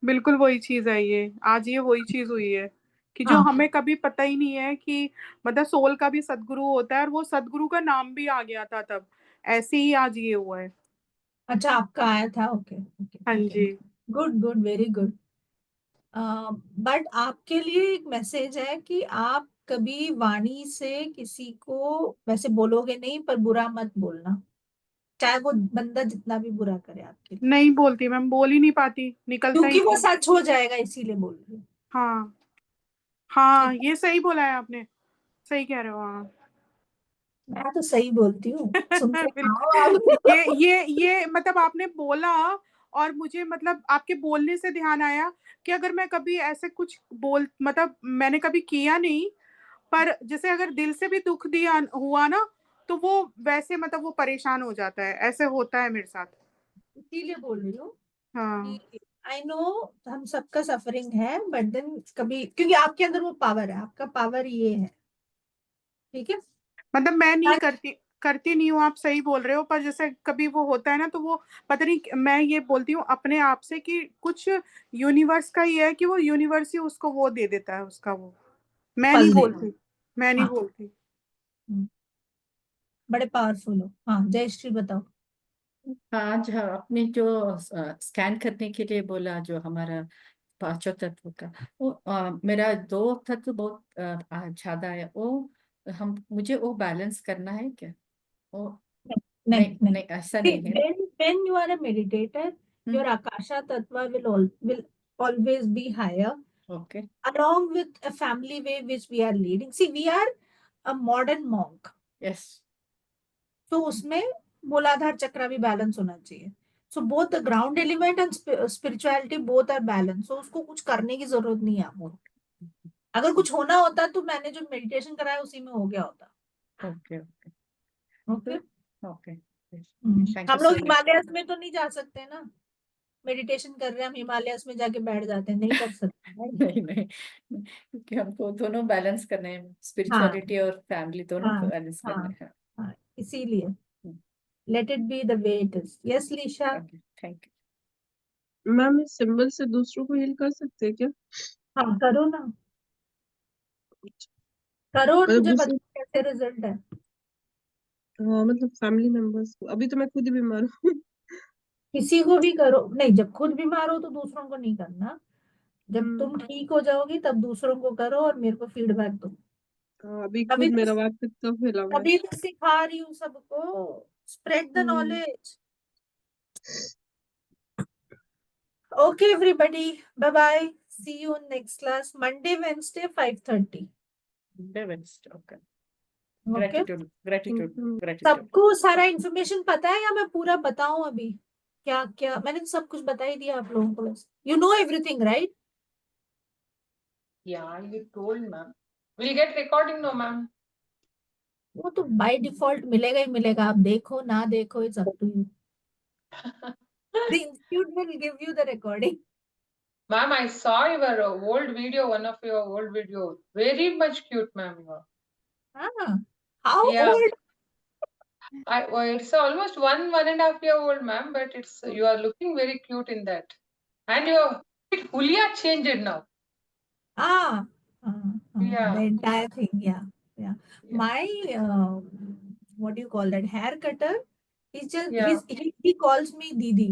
बिल्कुल वही चीज है ये, आज ये वही चीज हुई है कि जो हाँ। हमें कभी पता ही नहीं है कि मतलब सोल का भी सदगुरु होता है, और वो सदगुरु का नाम भी आ गया था तब, ऐसे ही आज ये हुआ है। अच्छा, आपका आया था, ओके ओके हाँ ओके। जी। Good good, very good. But आपके लिए एक मैसेज है कि आप कभी वाणी से किसी को वैसे बोलोगे नहीं, पर बुरा मत बोलना, चाहे वो बंदा जितना भी बुरा करे आपके लिए, नहीं बोलती मैम, बोल ही नहीं पाती, निकलता ही क्योंकि वो नहीं है। सच हो जाएगा, इसीलिए बोल रही हूँ। हाँ हाँ, ठीक है, ये सही बोला है आपने, सही कह रहे हो हाँ। मैं तो सही बोलती हूँ, सुनते खाओ आप। बिल्कुल, ये मतलब आपने बोला, और मुझे मतलब आपके बोलने से ध्यान आया कि अगर मैं कभी ऐसे कुछ बोल, मतलब मैंने कभी किया नहीं, पर जैसे अगर दिल से भी दुख दिया हुआ ना, तो वो वैसे मतलब वो परेशान हो जाता है, ऐसे होता है मेरे साथ। इसीलिए बोल रही हूँ हाँ, कि आई नो हम सबका सफरिंग है, बट देन कभी, क्योंकि आपके अंदर वो पावर है, आपका पावर ये है, ठीक है। मतलब मैं नहीं करती, करती नहीं हूँ, आप सही बोल रहे हो, पर जैसे कभी वो होता है ना, तो वो पता नहीं, मैं ये बोलती हूँ अपने आप से कि कुछ यूनिवर्स का ही है, कि वो यूनिवर्स ही उसको वो दे देता है उसका वो, मैं नहीं फल दे। बोलती, मैं नहीं हाँ, बोलती। बड़े पावरफुल हो। हाँ, जयश्री बताओ। आज आपने जो स्कैन करने के लिए बोला, जो हमारा पांचों तत्व का, वो मेरा 2 तत्व बहुत ज्यादा है, वो हम मुझे वो बैलेंस करना है क्या? वो नहीं नहीं नहीं, नहीं, ऐसा see, नहीं है ना। when you are a meditator, your akasha tattva will always be higher, okay. along with a family way which we are leading. See, we are a modern monk, yes. तो उसमें मूलाधार चक्र भी बैलेंस होना चाहिए। So both the ground element and spirituality both are balance, so उसको कुछ करने की जरूरत नहीं है आपको। अगर कुछ होना होता तो मैंने जो मेडिटेशन कराया उसी में हो गया होता। Okay okay okay. Okay. Thank हम यू लोग सो मच। हिमालयस में तो नहीं जा सकते ना, मेडिटेशन कर रहे हैं हम हिमालयस में जाके बैठ जाते हैं, नहीं कर सकते right? नहीं नहीं, क्योंकि हमको दोनों बैलेंस करने हैं, हाँ स्पिरिचुअलिटी और फैमिली दोनों हाँ बैलेंस करने हाँ हैं। हाँ, इसीलिए let it be the way it is. Yes Leesha. Okay, thank ma'am इस सिंबल से दूसरों को हील कर सकते हैं क्या? हाँ करो ना, करो और मतलब मुझे दूसरे, बताओ कैसे रिजल्ट है। हाँ मतलब फैमिली मेंबर्स को, अभी तो मैं खुद ही बीमार हूँ। किसी को भी करो, नहीं जब खुद बीमार हो तो दूसरों को नहीं करना, जब हम्म, तुम ठीक हो जाओगी तब दूसरों को करो और मेरे को फीडबैक दो। हाँ, अभी तभी खुद तो मेरा वात कितना फैला हुआ है। तभी तो सिखा रही हूँ सबको, spread the hmm, knowledge. Okay, everybody. Bye bye. See you in next class. Monday, Wednesday, 5:30. You. Okay. Okay. Gratitude gratitude hmm, gratitude. सबको सारा इंफॉर्मेशन पता है या मैं पूरा बताऊं अभी? क्या क्या मैंने तो सब कुछ बता ही दिया आप लोगों को, बस यू नो एवरीथिंग राइट? या you told ma'am. We'll get recording, no, ma'am. वो तो बाय डिफॉल्ट मिलेगा ही मिलेगा, आप देखो ना देखो, it's up to you. The institute will give you the recording. Ma'am, I saw your old video, one of your old video. Very much cute, ma'am. You are. Ah, how Yeah. old? Well, it's almost 1.5 year old, ma'am, but it's you are looking very cute in that. And your hulia changed now. Yeah. The entire thing, yeah. My what do you call that, hair cutter, he's just Yeah. he calls me Didi.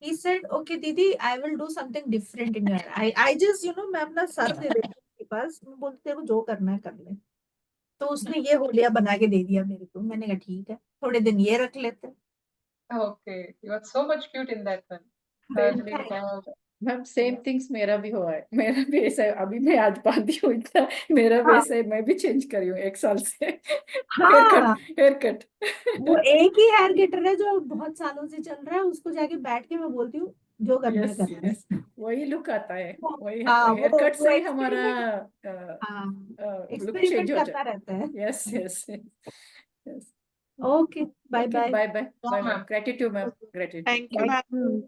He said, okay Didi, I will do something different in your hair. I just मैं अपना सर दे देती हूँ उसके पास, मैं बोलती तेरे को जो करना है कर ले. तो उसने ये होलिया बना के दे दिया मेरे को. मैंने कहा ठीक है, थोड़े दिन ये रख लेते. Okay, you are so much cute in that one. Ma'am same things मेरा भी हुआ है. मेरा भी ऐसा है. अभी मैं आज बांधी हूँ इतना, मेरा भी ऐसा है. मैं भी चेंज करी हूँ 1 साल से. Hair cut. वो एक ही हेयर कटर है जो बहुत सालों से चल रहा है, उसको जाके बैठ के मैं बोलती हूँ जो करना है कर ले. वही लुक आता है. वही हाँ, हेयर कट वो से ही हमारा लुक एक्सपेरिमेंट चेंज हो करता जाए. रहता है. Yes yes. Okay, bye bye. Bye bye. Gratitude, ma'am. Gratitude. Thank you, ma'am.